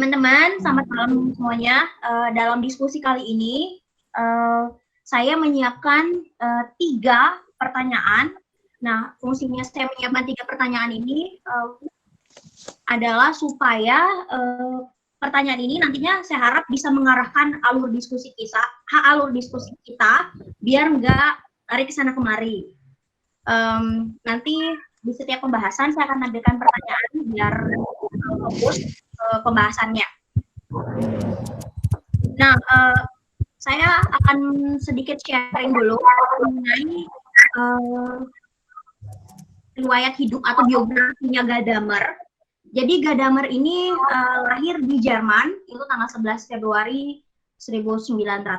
Teman-teman, selamat malam semuanya. Dalam diskusi kali ini, saya menyiapkan 3 pertanyaan. Nah, fungsinya saya menyiapkan 3 pertanyaan ini adalah supaya pertanyaan ini nantinya saya harap bisa mengarahkan alur diskusi kita biar nggak tarik ke sana kemari. Nanti di setiap pembahasan saya akan nampilkan pertanyaan biar fokus pembahasannya. Nah, saya akan sedikit sharing dulu mengenai riwayat hidup atau biografinya Gadamer. Jadi Gadamer ini lahir di Jerman itu tanggal 11 Februari 1900.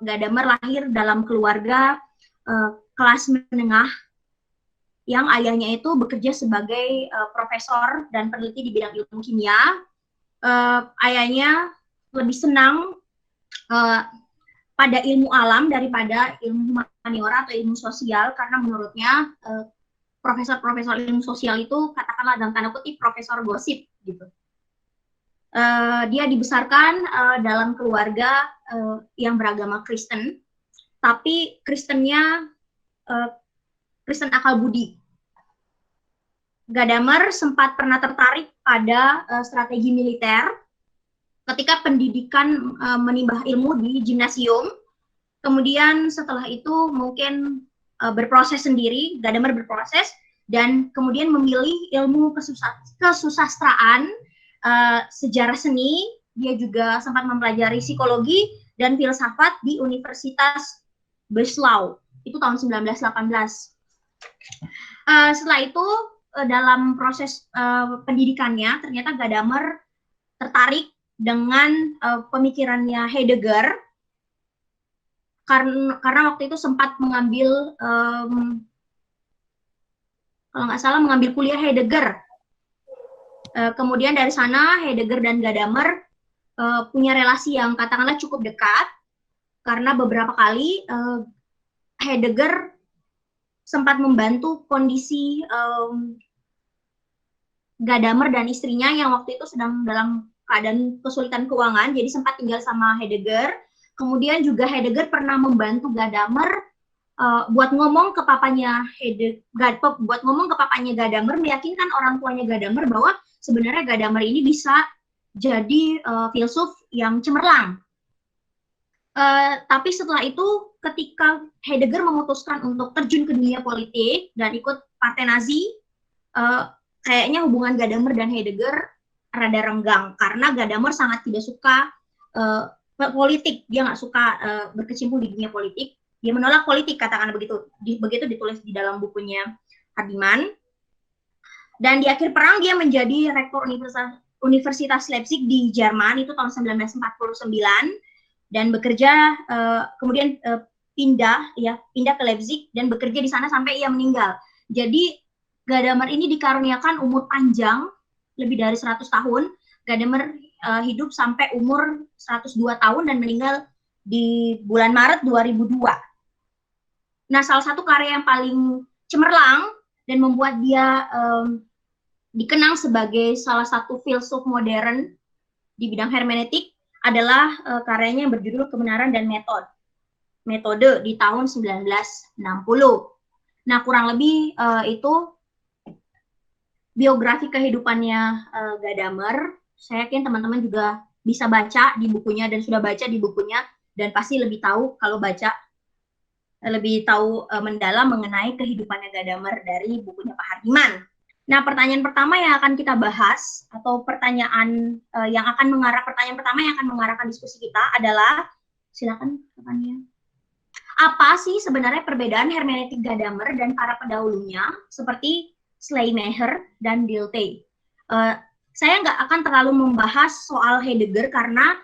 Gadamer lahir dalam keluarga kelas menengah yang ayahnya itu bekerja sebagai profesor dan peneliti di bidang ilmu kimia. Ayahnya lebih senang pada ilmu alam daripada ilmu humaniora atau ilmu sosial karena menurutnya profesor-profesor ilmu sosial itu katakanlah dalam tanda kutip profesor gosip gitu. Dia dibesarkan dalam keluarga yang beragama Kristen, tapi Kristennya Kristen akal budi. Gadamer sempat pernah tertarik pada strategi militer ketika pendidikan menimba ilmu di gimnasium. Kemudian setelah itu mungkin berproses sendiri, Gadamer berproses dan kemudian memilih ilmu kesusastraan, sejarah seni. Dia juga sempat mempelajari psikologi dan filsafat di Universitas Breslau itu tahun 1918. Setelah itu dalam proses pendidikannya ternyata Gadamer tertarik dengan pemikirannya Heidegger karena waktu itu sempat mengambil kalau nggak salah mengambil kuliah Heidegger. Kemudian dari sana Heidegger dan Gadamer punya relasi yang katakanlah cukup dekat karena beberapa kali Heidegger sempat membantu kondisi Gadamer dan istrinya yang waktu itu sedang dalam keadaan kesulitan keuangan, jadi sempat tinggal sama Heidegger. Kemudian juga Heidegger pernah membantu Gadamer buat ngomong ke papanya Gadamer, meyakinkan orang tuanya Gadamer bahwa sebenarnya Gadamer ini bisa jadi filsuf yang cemerlang. Tapi setelah itu ketika Heidegger memutuskan untuk terjun ke dunia politik dan ikut partai Nazi, kayaknya hubungan Gadamer dan Heidegger rada renggang karena Gadamer sangat tidak suka politik, dia nggak suka berkecimpung di dunia politik, dia menolak politik katakan begitu, begitu ditulis di dalam bukunya Hardiman. Dan di akhir perang dia menjadi rektor Universitas Leipzig di Jerman itu tahun 1949 dan bekerja kemudian pindah ke Leipzig dan bekerja di sana sampai ia meninggal. Jadi Gadamer ini dikaruniakan umur panjang lebih dari 100 tahun. Gadamer hidup sampai umur 102 tahun dan meninggal di bulan Maret 2002. Nah, salah satu karya yang paling cemerlang dan membuat dia dikenang sebagai salah satu filsuf modern di bidang hermeneutik adalah karyanya yang berjudul Kebenaran dan Metode di tahun 1960. Nah, kurang lebih itu biografi kehidupannya Gadamer. Saya yakin teman-teman juga bisa baca di bukunya dan sudah baca di bukunya dan pasti lebih tahu kalau baca lebih tahu mendalam mengenai kehidupannya Gadamer dari bukunya Pak Hardiman. Nah, pertanyaan pertama yang akan kita bahas atau pertanyaan pertanyaan pertama yang akan mengarahkan diskusi kita adalah, silakan pertanyaannya. Apa sih sebenarnya perbedaan hermeneutik Gadamer dan para pendahulunya seperti Schleiermacher dan Dilthey? Saya nggak akan terlalu membahas soal Heidegger karena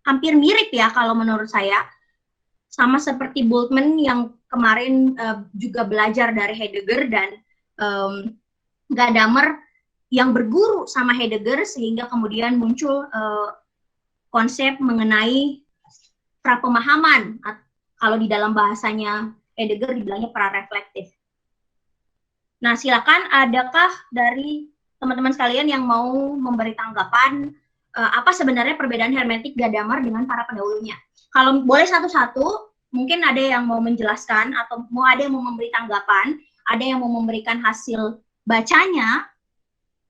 hampir mirip ya kalau menurut saya, sama seperti Bultmann yang kemarin juga belajar dari Heidegger dan Gadamer yang berguru sama Heidegger sehingga kemudian muncul konsep mengenai prapemahaman, kalau di dalam bahasanya Heidegger dibilangnya prareflektif. Nah, silakan, adakah dari teman-teman sekalian yang mau memberi tanggapan apa sebenarnya perbedaan hermeneutik Gadamer dengan para pendahulunya. Kalau boleh satu-satu, mungkin ada yang mau menjelaskan atau ada yang mau memberi tanggapan, ada yang mau memberikan hasil bacanya,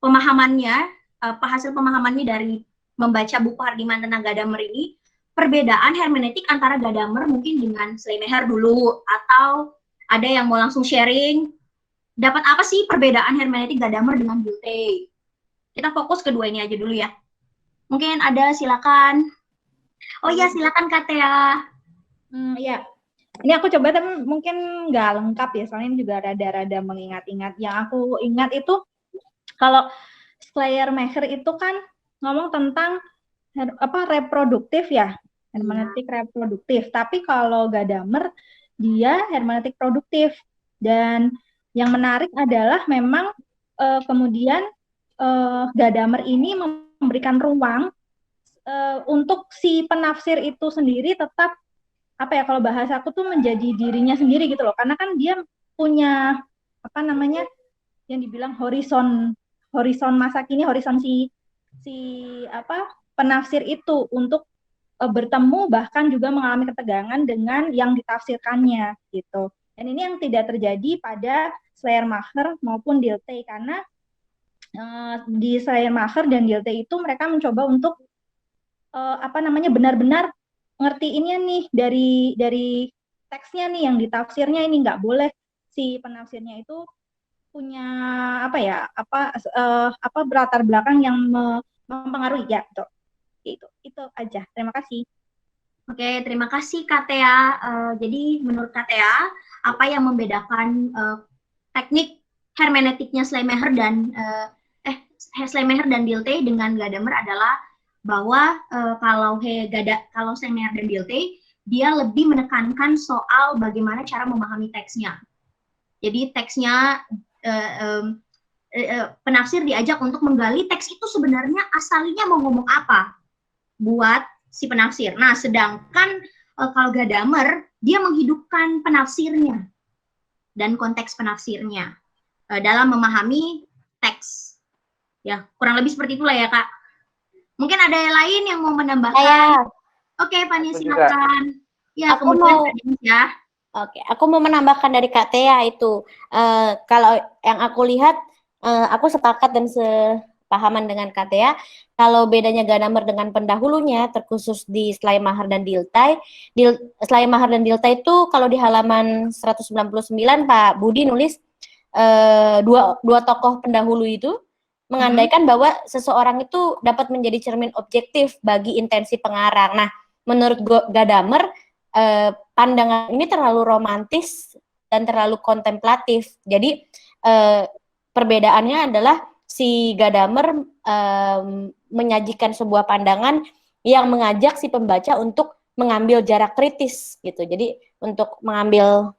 pemahamannya, hasil pemahamannya dari membaca buku Hardiman tentang Gadamer ini, perbedaan hermeneutik antara Gadamer mungkin dengan Schleiermacher dulu, atau ada yang mau langsung sharing, dapat apa sih perbedaan hermeneutik Gadamer dengan Giltey? Kita fokus kedua ini aja dulu ya. Mungkin ada, silakan. Oh iya, silakan Kak Tea. Ya, ini aku coba tapi mungkin nggak lengkap ya, soalnya ini juga rada-rada mengingat-ingat. Yang aku ingat itu kalau Schleiermacher itu kan ngomong tentang reproduktif ya, hermeneutik reproduktif. Tapi kalau Gadamer dia hermeneutik produktif. Dan yang menarik adalah memang kemudian Gadamer ini memberikan ruang untuk si penafsir itu sendiri tetap apa ya, kalau bahasa aku tuh menjadi dirinya sendiri gitu loh, karena kan dia punya apa namanya yang dibilang horizon masa kini, horizon si apa penafsir itu untuk bertemu bahkan juga mengalami ketegangan dengan yang ditafsirkannya gitu. Dan ini yang tidak terjadi pada Schleiermacher maupun Dilthey, karena di Schleiermacher dan Dilthey itu mereka mencoba untuk apa namanya benar-benar ngertiinnya nih dari teksnya nih, yang ditafsirnya ini nggak boleh si penafsirnya itu punya apa ya apa latar belakang yang mempengaruhi ya gitu. Itu aja. Terima kasih. Oke, terima kasih Kak Tea. Jadi menurut Kak Tea, apa yang membedakan teknik hermeneutiknya Schleiermacher dan Schleiermacher dan Dilthey dengan Gadamer adalah bahwa kalau Schleiermacher dan Dilthey, dia lebih menekankan soal bagaimana cara memahami teksnya. Jadi teksnya penafsir diajak untuk menggali teks itu sebenarnya asalinya mau ngomong apa buat si penafsir. Nah, sedangkan kalau Gadamer, dia menghidupkan penafsirnya dan konteks penafsirnya dalam memahami teks. Ya, kurang lebih seperti itulah ya, Kak. Mungkin ada yang lain yang mau menambahkan? Oke, Fania, silakan. Ya, aku kemudian mau ya. Oke, aku mau menambahkan dari Kak Tea itu. Kalau yang aku lihat, aku sepakat dan sepahaman dengan Kak Tea. Kalau bedanya Gadamer dengan pendahulunya, terkhusus di Schleiermacher dan Dilthey, Schleiermacher dan Dilthey itu kalau di halaman 199 Pak Budi nulis dua tokoh pendahulu itu mengandaikan bahwa seseorang itu dapat menjadi cermin objektif bagi intensi pengarang. Nah, menurut Gadamer, pandangan ini terlalu romantis dan terlalu kontemplatif. Jadi perbedaannya adalah si Gadamer menyajikan sebuah pandangan yang mengajak si pembaca untuk mengambil jarak kritis gitu. Jadi untuk mengambil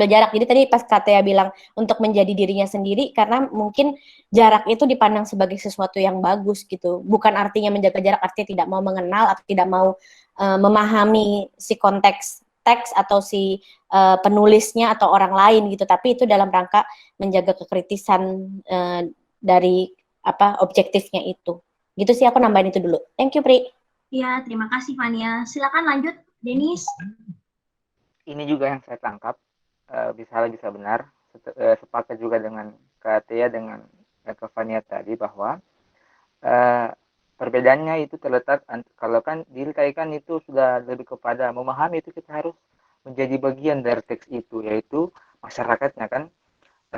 jarak. Jadi tadi pas Katea bilang untuk menjadi dirinya sendiri, karena mungkin jarak itu dipandang sebagai sesuatu yang bagus gitu. Bukan artinya menjaga jarak artinya tidak mau mengenal atau tidak mau memahami si konteks teks atau si penulisnya atau orang lain gitu, tapi itu dalam rangka menjaga kekritisan dari apa objektifnya itu. Gitu sih, aku nambahin itu dulu. Thank you, Pri. Ya, terima kasih Fania. Silakan lanjut, Denis. Ini juga yang saya tangkap, bisa benar. Sepakat juga dengan Kak Tea dengan Kak Fania tadi bahwa perbedaannya itu terletak kalau kan Dilthey kan itu sudah lebih kepada memahami, itu kita harus menjadi bagian dari teks itu, yaitu masyarakatnya kan.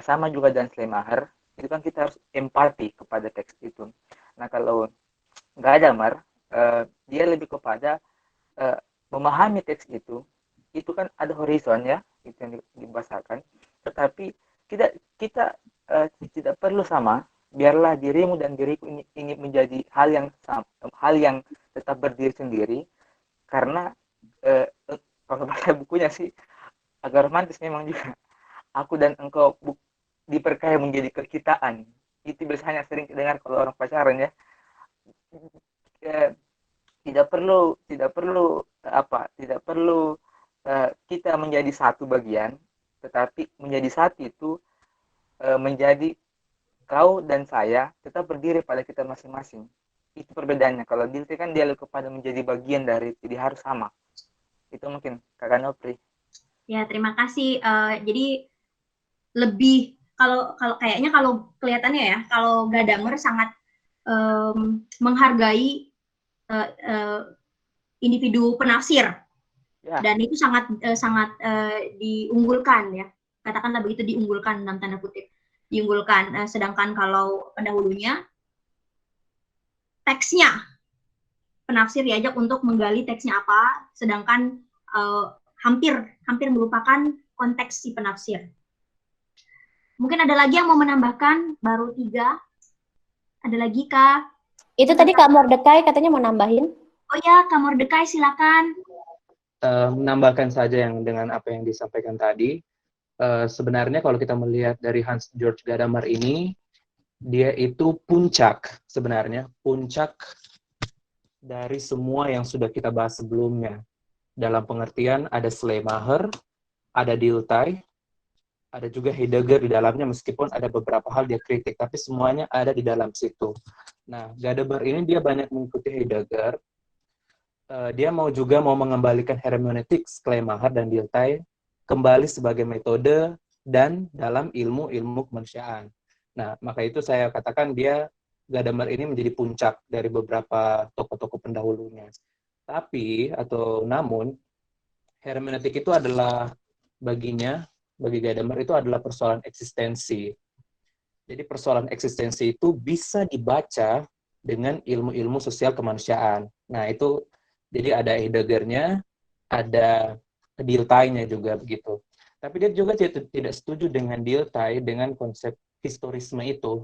Sama juga dengan Schleiermacher, itu kan kita harus empati kepada teks itu. Nah, kalau Gadamer dia lebih kepada memahami teks itu kan ada horizon ya, itu yang dibahasakan, tetapi kita tidak perlu sama. Biarlah dirimu dan diriku ini menjadi hal yang tetap berdiri sendiri, karena kalau baca bukunya sih agak romantis memang juga. Aku dan engkau diperkaya menjadi kekitaan. Itu biasanya sering dengar kalau orang pacaran ya. Tidak perlu kita menjadi satu bagian, tetapi menjadi satu itu menjadi kau dan saya tetap berdiri pada kita masing-masing. Itu perbedaannya. Kalau Dilte kan dia lebih kepada menjadi bagian dari, jadi harus sama. Itu mungkin Kakak Nopri. Ya, terima kasih. Jadi lebih kalau kayaknya kalau kelihatannya ya, kalau Gadamer sangat menghargai individu penafsir, Ya. dan itu sangat diunggulkan ya, katakanlah begitu, diunggulkan dalam tanda kutip, diunggulkan. Sedangkan kalau pendahulunya teksnya, penafsir diajak untuk menggali teksnya apa, sedangkan hampir melupakan konteks si penafsir. Mungkin ada lagi yang mau menambahkan? Baru 3. Ada lagi, Kak? Itu tadi Kak Mordekai katanya mau nambahin. Oh ya, Kak Mordekai, silakan. Menambahkan saja yang dengan apa yang disampaikan tadi. Sebenarnya kalau kita melihat dari Hans Georg Gadamer ini, dia itu puncak sebenarnya, puncak dari semua yang sudah kita bahas sebelumnya. Dalam pengertian ada Schleiermacher, ada Dilthey, ada juga Heidegger di dalamnya, meskipun ada beberapa hal dia kritik, tapi semuanya ada di dalam situ. Nah, Gadamer ini dia banyak mengikuti Heidegger. Dia juga mau mengembalikan hermeneutik Schleiermacher dan Dilthey kembali sebagai metode dan dalam ilmu-ilmu kemanusiaan. Nah, maka itu saya katakan Gadamer ini menjadi puncak dari beberapa tokoh-tokoh pendahulunya. Namun, hermeneutik itu adalah bagi Gadamer itu adalah persoalan eksistensi. Jadi persoalan eksistensi itu bisa dibaca dengan ilmu-ilmu sosial kemanusiaan. Nah, itu jadi ada Heidegger-nya, ada Dilthey-nya juga begitu. Tapi dia juga tidak setuju dengan Dilthey, dengan konsep historisme itu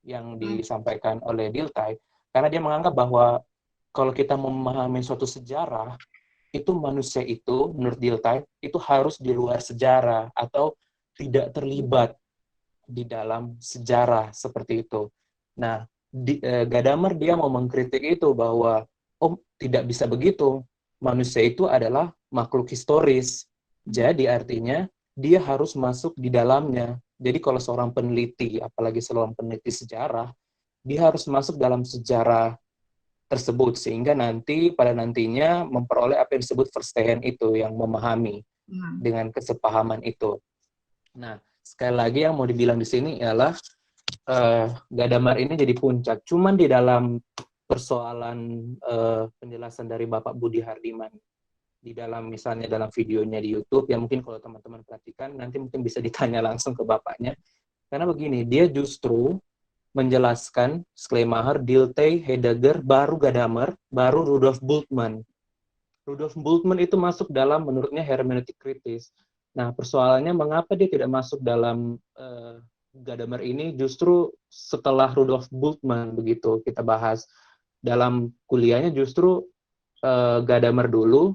yang disampaikan oleh Dilthey, karena dia menganggap bahwa kalau kita memahami suatu sejarah, itu manusia itu, menurut Dilthey, itu harus di luar sejarah atau tidak terlibat di dalam sejarah seperti itu. Nah, Gadamer dia mau mengkritik itu bahwa tidak bisa begitu. Manusia itu adalah makhluk historis. Jadi artinya dia harus masuk di dalamnya. Jadi kalau seorang peneliti, apalagi seorang peneliti sejarah, dia harus masuk dalam sejarah tersebut sehingga pada nantinya memperoleh apa yang disebut Verstehen itu, yang memahami dengan kesepahaman itu. Nah, sekali lagi yang mau dibilang di sini ialah Gadamer ini jadi puncak. Cuman di dalam persoalan penjelasan dari Bapak Budi Hardiman di dalam misalnya dalam videonya di YouTube, yang mungkin kalau teman-teman perhatikan nanti mungkin bisa ditanya langsung ke bapaknya. Karena begini, dia justru menjelaskan Schleiermacher, Dilthey, Heidegger, baru Gadamer, baru Rudolf Bultmann. Rudolf Bultmann itu masuk dalam menurutnya hermeneutik kritis. Nah, persoalannya mengapa dia tidak masuk dalam Gadamer ini justru setelah Rudolf Bultmann begitu kita bahas. Dalam kuliahnya justru Gadamer dulu,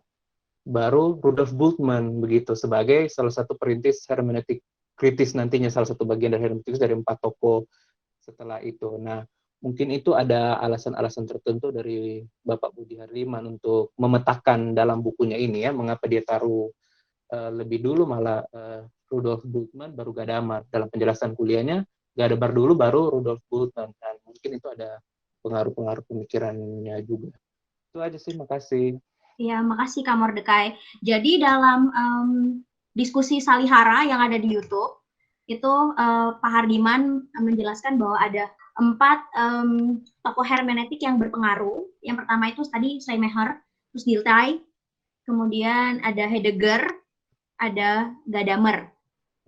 baru Rudolf Bultmann begitu sebagai salah satu perintis hermeneutik kritis nantinya, salah satu bagian dari hermeneutik dari 4 tokoh setelah itu. Nah, mungkin itu ada alasan-alasan tertentu dari Bapak Budi Hardiman untuk memetakan dalam bukunya ini ya, mengapa dia taruh lebih dulu malah Rudolf Bultmann baru Gadamer. Dalam penjelasan kuliahnya, Gadamer dulu baru Rudolf Bultmann. Dan mungkin itu ada pengaruh-pengaruh pemikirannya juga. Itu aja sih, makasih. Ya, makasih Kak Mordekai. Jadi dalam diskusi Salihara yang ada di YouTube, itu Pak Hardiman menjelaskan bahwa ada 4 tokoh hermeneutik yang berpengaruh. Yang pertama itu tadi Schleiermacher, terus Dilthey, kemudian ada Heidegger, ada Gadamer.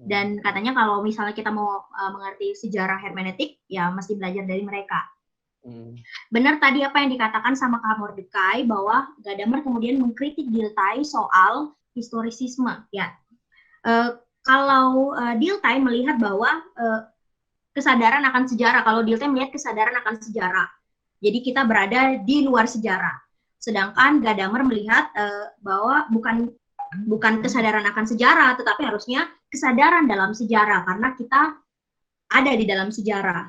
Dan katanya kalau misalnya kita mau mengerti sejarah hermeneutik, ya mesti belajar dari mereka. Benar tadi apa yang dikatakan sama Kak Mordekai, bahwa Gadamer kemudian mengkritik Dilthey soal historisisme. Ya, kalau Dilthey melihat bahwa kesadaran akan sejarah, kalau Dilthey melihat kesadaran akan sejarah, jadi kita berada di luar sejarah. Sedangkan Gadamer melihat bahwa bukan kesadaran akan sejarah, tetapi harusnya kesadaran dalam sejarah, karena kita ada di dalam sejarah.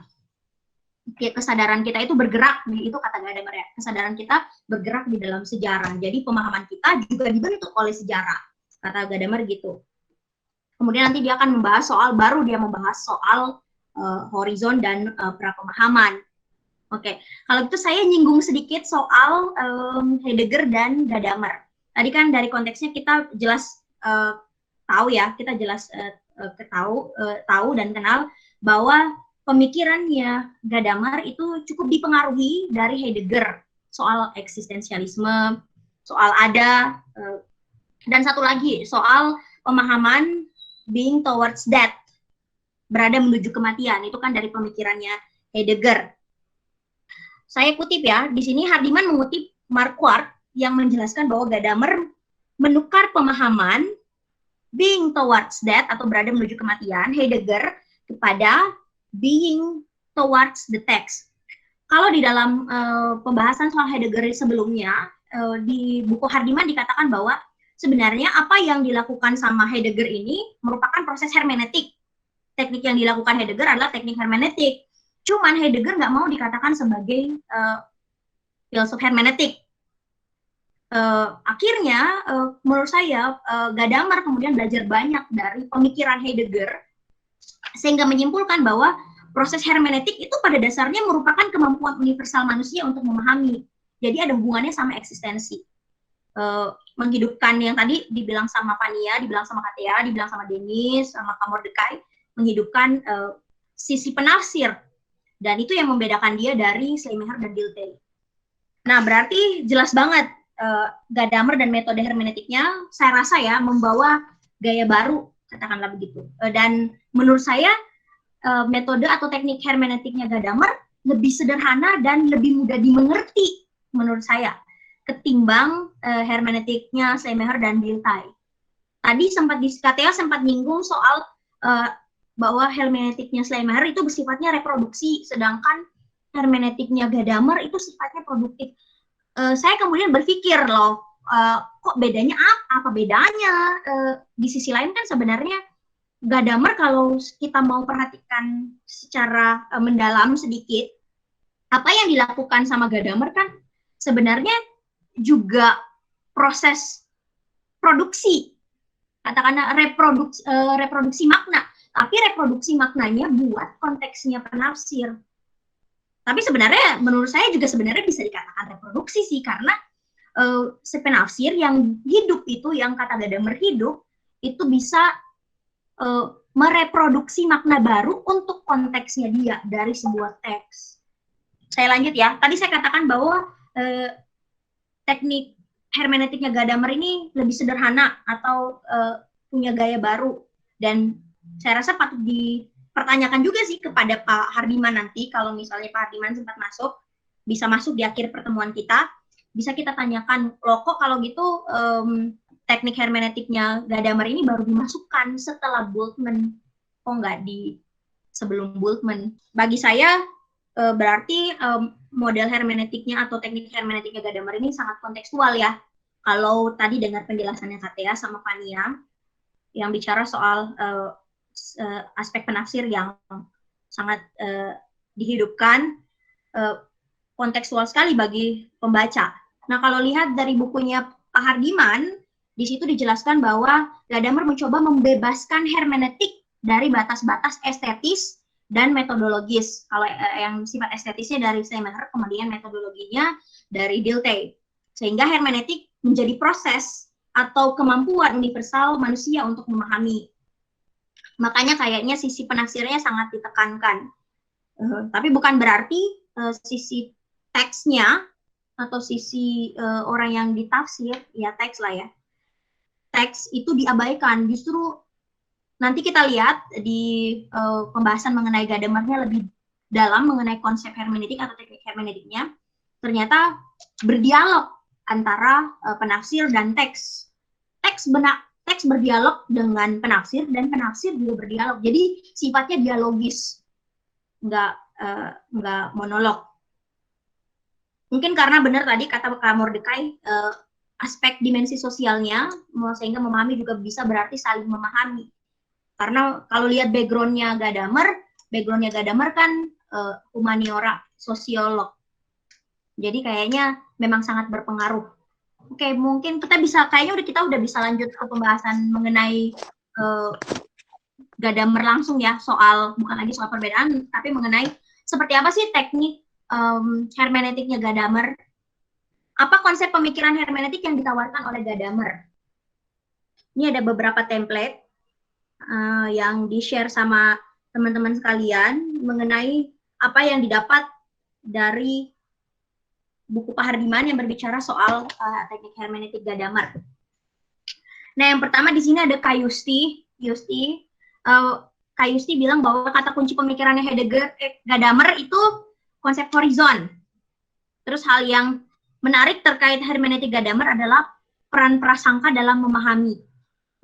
Kesadaran kita itu bergerak, itu kata Gadamer ya, kesadaran kita bergerak di dalam sejarah. Jadi pemahaman kita juga dibentuk oleh sejarah, kata Gadamer gitu. Kemudian nanti dia akan membahas soal horizon dan pra-pemahaman. Oke, kalau itu saya nyinggung sedikit soal Heidegger dan Gadamer. Tadi kan dari konteksnya kita jelas tahu ya, kita jelas tahu dan kenal bahwa pemikirannya Gadamer itu cukup dipengaruhi dari Heidegger soal eksistensialisme, soal ada, dan satu lagi soal pemahaman being towards death, berada menuju kematian. Itu kan dari pemikirannya Heidegger. Saya kutip ya, di sini Hardiman mengutip Marquardt yang menjelaskan bahwa Gadamer menukar pemahaman being towards death atau berada menuju kematian Heidegger kepada being towards the text. Kalau di dalam pembahasan soal Heidegger sebelumnya, di buku Hardiman dikatakan bahwa sebenarnya apa yang dilakukan sama Heidegger ini merupakan proses hermeneutik. Teknik yang dilakukan Heidegger adalah teknik hermeneutik. Cuman Heidegger nggak mau dikatakan sebagai filsuf hermeneutik. Akhirnya, menurut saya, Gadamer kemudian belajar banyak dari pemikiran Heidegger, sehingga menyimpulkan bahwa proses hermeneutik itu pada dasarnya merupakan kemampuan universal manusia untuk memahami. Jadi ada hubungannya sama eksistensi. Menghidupkan yang tadi dibilang sama Fania, dibilang sama Katia, dibilang sama Denis, sama Kak Mordecai, menghidupkan sisi penafsir. Dan itu yang membedakan dia dari Schleiermacher dan Dilthey. Nah, berarti jelas banget Gadamer dan metode hermeneutiknya, saya rasa ya, membawa gaya baru, katakanlah begitu. Dan menurut saya, metode atau teknik hermeneutiknya Gadamer lebih sederhana dan lebih mudah dimengerti, menurut saya, ketimbang hermeneutiknya Schleiermacher dan Dilthey. Tadi Katia sempat nyinggung soal bahwa hermeneutiknya Schleiermacher itu bersifatnya reproduksi, sedangkan hermeneutiknya Gadamer itu sifatnya produktif. Saya kemudian berpikir loh, kok bedanya apa bedanya? Di sisi lain kan sebenarnya Gadamer kalau kita mau perhatikan secara mendalam sedikit, apa yang dilakukan sama Gadamer kan sebenarnya juga proses produksi, katakanlah reproduksi makna. Tapi reproduksi maknanya buat konteksnya penafsir. Tapi sebenarnya menurut saya juga sebenarnya bisa dikatakan reproduksi sih, karena si penafsir yang hidup itu, yang kata Gadamer hidup, itu bisa mereproduksi makna baru untuk konteksnya dia dari sebuah teks. Saya lanjut ya. Tadi saya katakan bahwa teknik hermeneutiknya Gadamer ini lebih sederhana atau punya gaya baru, dan saya rasa patut dipertanyakan juga sih kepada Pak Hardiman nanti, kalau misalnya Pak Hardiman sempat masuk, bisa masuk di akhir pertemuan kita, bisa kita tanyakan, loh kok kalau gitu teknik hermeneutiknya Gadamer ini baru dimasukkan setelah Bultmann, kok nggak di sebelum Bultmann? Bagi saya berarti model hermeneutiknya atau teknik hermeneutiknya Gadamer ini sangat kontekstual ya. Kalau tadi dengar penjelasannya Katia sama Fania, yang bicara soal aspek penafsir yang sangat dihidupkan, kontekstual sekali bagi pembaca. Nah, kalau lihat dari bukunya Pak Hardiman, di situ dijelaskan bahwa Gadamer mencoba membebaskan hermeneutik dari batas-batas estetis dan metodologis. Kalau yang sifat estetisnya dari Schleiermacher, kemudian metodologinya dari Dilthey. Sehingga hermeneutik menjadi proses atau kemampuan universal manusia untuk memahami. Makanya kayaknya sisi penafsirnya sangat ditekankan. Tapi bukan berarti sisi teksnya atau sisi orang yang ditafsir, ya teks lah ya, teks itu diabaikan. Justru nanti kita lihat di pembahasan mengenai Gadamernya lebih dalam mengenai konsep hermeneutik atau teknik hermeneutiknya, ternyata berdialog antara penafsir dan teks. Teks berdialog dengan penafsir, dan penafsir juga berdialog. Jadi sifatnya dialogis, nggak monolog. Mungkin karena benar tadi kata Kak Mordecai, aspek dimensi sosialnya, sehingga memahami juga bisa berarti saling memahami. Karena kalau lihat background-nya Gadamer kan humaniora, sosiolog. Jadi kayaknya memang sangat berpengaruh. Oke, mungkin kita udah bisa lanjut ke pembahasan mengenai Gadamer langsung ya, bukan lagi soal perbedaan, tapi mengenai seperti apa sih teknik hermeneutiknya Gadamer. Apa konsep pemikiran hermeneutik yang ditawarkan oleh Gadamer? Ini ada beberapa template yang di-share sama teman-teman sekalian mengenai apa yang didapat dari buku Pak Hardiman yang berbicara soal teknik hermeneutik Gadamer. Nah, yang pertama di sini ada Kayusti. Kayusti bilang bahwa kata kunci pemikirannya Gadamer itu konsep horizon. Terus hal yang menarik terkait hermeneutik Gadamer adalah peran prasangka dalam memahami.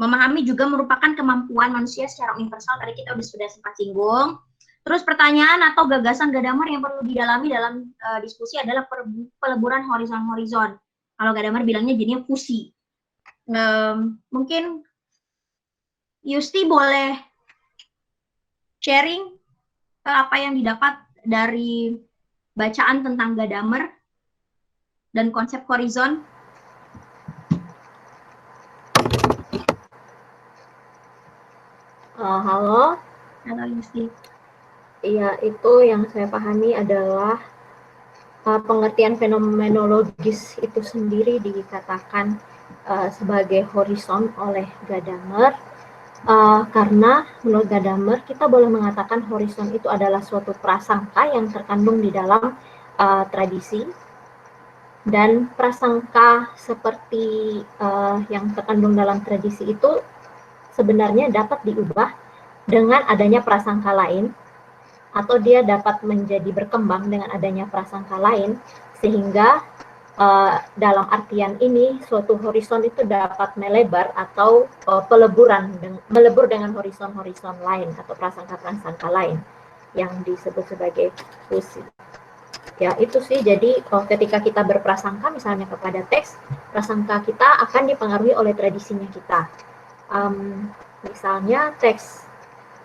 Memahami juga merupakan kemampuan manusia secara universal. Tadi kita sudah sempat singgung. Terus pertanyaan atau gagasan Gadamer yang perlu didalami dalam diskusi adalah peleburan horizon-horizon. Kalau Gadamer bilangnya jadinya fusi. Mungkin Yusti boleh sharing apa yang didapat dari bacaan tentang Gadamer dan konsep horizon. Halo. Halo Yusti. Iya, itu yang saya pahami adalah pengertian fenomenologis itu sendiri dikatakan sebagai horizon oleh Gadamer, karena menurut Gadamer kita boleh mengatakan horizon itu adalah suatu prasangka yang terkandung di dalam tradisi, dan prasangka seperti yang terkandung dalam tradisi itu sebenarnya dapat diubah dengan adanya prasangka lain, atau dia dapat menjadi berkembang dengan adanya prasangka lain, sehingga dalam artian ini suatu horizon itu dapat melebar atau melebur dengan horizon-horizon lain atau prasangka-prasangka lain yang disebut sebagai fusi. Ya, itu sih. Jadi ketika kita berprasangka misalnya kepada teks, prasangka kita akan dipengaruhi oleh tradisinya kita. Misalnya teks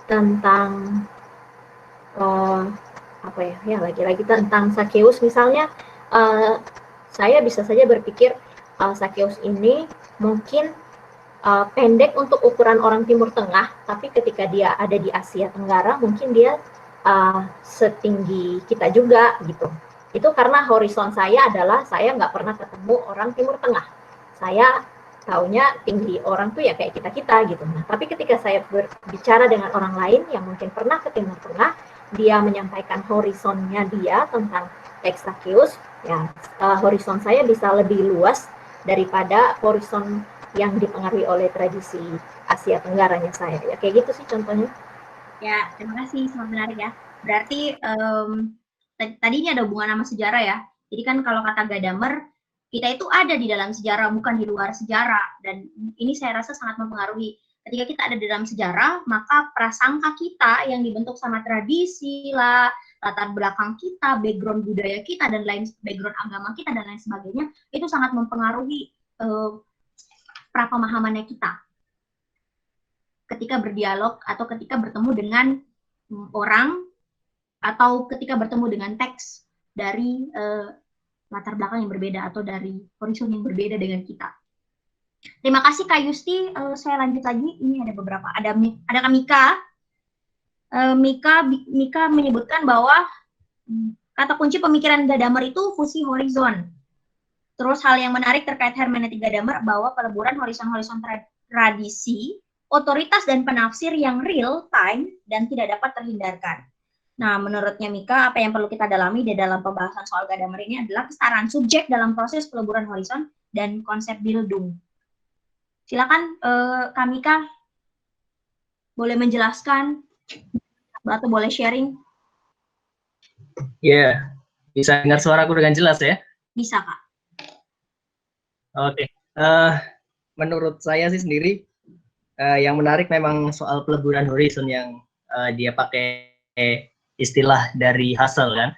tentang lagi-lagi tentang Sakeus misalnya, saya bisa saja berpikir Sakeus ini mungkin pendek untuk ukuran orang Timur Tengah, tapi ketika dia ada di Asia Tenggara mungkin dia setinggi kita juga gitu. Itu karena horizon saya adalah saya nggak pernah ketemu orang Timur Tengah. Saya taunya tinggi orang tuh ya kayak kita-kita gitu. Nah, tapi ketika saya berbicara dengan orang lain yang mungkin pernah ke Timur Tengah, dia menyampaikan horizonnya dia tentang teks Sakeus, ya horizon saya bisa lebih luas daripada horizon yang dipengaruhi oleh tradisi Asia Tenggaranya saya. Ya kayak gitu sih contohnya. Ya, terima kasih, sangat menarik ya. Berarti tadi ini ada hubungan sama sejarah ya. Jadi kan kalau kata Gadamer, kita itu ada di dalam sejarah, bukan di luar sejarah. Dan ini saya rasa sangat mempengaruhi. Ketika kita ada di dalam sejarah, maka prasangka kita yang dibentuk sama tradisi lah, latar belakang kita, background budaya kita, dan background agama kita, dan lain sebagainya, itu sangat mempengaruhi prapemahamannya kita. Ketika berdialog atau ketika bertemu dengan orang, atau ketika bertemu dengan teks dari latar belakang yang berbeda atau dari horizon yang berbeda dengan kita. Terima kasih Kak Yusti. Saya lanjut lagi. Ini ada beberapa. Ada Kak Mika. Mika menyebutkan bahwa kata kunci pemikiran Gadamer itu fusi horizon. Terus hal yang menarik terkait hermeneutik Gadamer bahwa peleburan horizon-horizon tradisi, otoritas dan penafsir yang real time dan tidak dapat terhindarkan. Nah, menurutnya Mika, apa yang perlu kita dalami di dalam pembahasan soal Gadamer ini adalah kesetaraan subjek dalam proses peleburan horizon dan konsep Bildung. Silakan Kak Mika, boleh menjelaskan atau boleh sharing? Ya, bisa dengar suaraku dengan jelas ya? Bisa, Kak. Oke. Menurut saya sih sendiri, yang menarik memang soal peleburan horizon yang dia pakai istilah dari Husserl kan.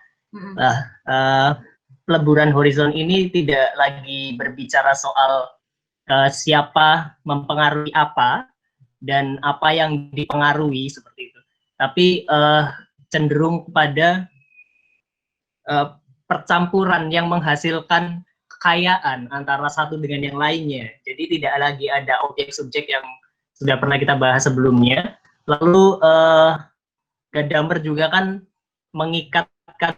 Peleburan horizon ini tidak lagi berbicara soal siapa mempengaruhi apa dan apa yang dipengaruhi seperti itu, tapi cenderung kepada percampuran yang menghasilkan kekayaan antara satu dengan yang lainnya. Jadi tidak lagi ada objek subjek yang sudah pernah kita bahas sebelumnya, Lalu Gadamer juga kan mengikatkan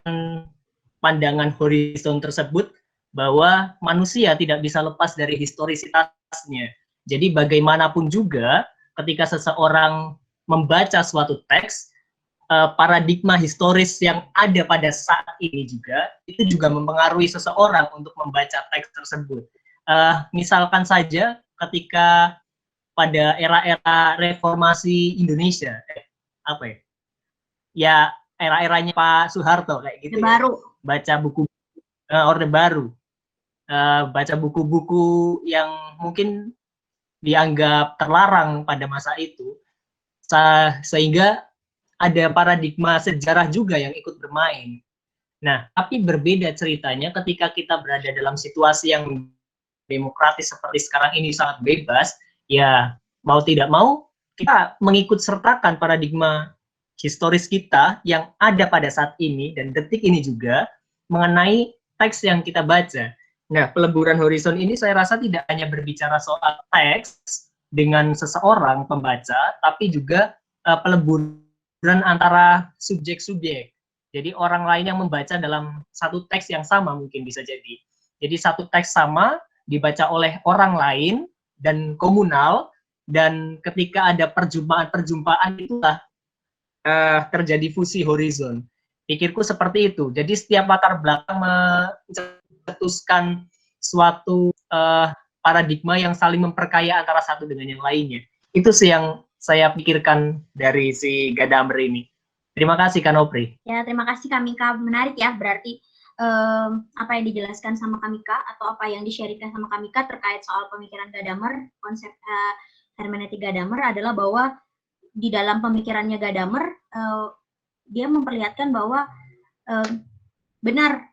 pandangan horizon tersebut bahwa manusia tidak bisa lepas dari historisitasnya. Jadi bagaimanapun juga ketika seseorang membaca suatu teks, paradigma historis yang ada pada saat ini juga, itu juga mempengaruhi seseorang untuk membaca teks tersebut. Misalkan saja ketika pada era-era reformasi Indonesia, ya era-eranya Pak Soeharto kayak gitu. Baru. Baca buku Orde Baru, baca buku-buku yang mungkin dianggap terlarang pada masa itu, sehingga ada paradigma sejarah juga yang ikut bermain. Nah, tapi berbeda ceritanya ketika kita berada dalam situasi yang demokratis seperti sekarang ini, sangat bebas, ya mau tidak mau kita mengikut sertakan paradigma historis kita yang ada pada saat ini dan detik ini juga mengenai teks yang kita baca. Nah, peleburan horizon ini saya rasa tidak hanya berbicara soal teks dengan seseorang pembaca, tapi juga peleburan antara subjek-subjek. Jadi orang lain yang membaca dalam satu teks yang sama mungkin bisa jadi. Jadi satu teks sama dibaca oleh orang lain dan komunal, dan ketika ada perjumpaan-perjumpaan itulah terjadi fusi horizon. Pikirku seperti itu. Jadi setiap latar belakang mencetuskan suatu paradigma yang saling memperkaya antara satu dengan yang lainnya. Itu sih yang saya pikirkan dari si Gadamer ini. Terima kasih Kak Nopri. Ya, terima kasih Kak Mika. Menarik ya, berarti apa yang dijelaskan sama Kak Mika atau apa yang di-sharingkan sama Kak Mika terkait soal pemikiran Gadamer, konsep hermeneutik Gadamer adalah bahwa di dalam pemikirannya Gadamer, dia memperlihatkan bahwa benar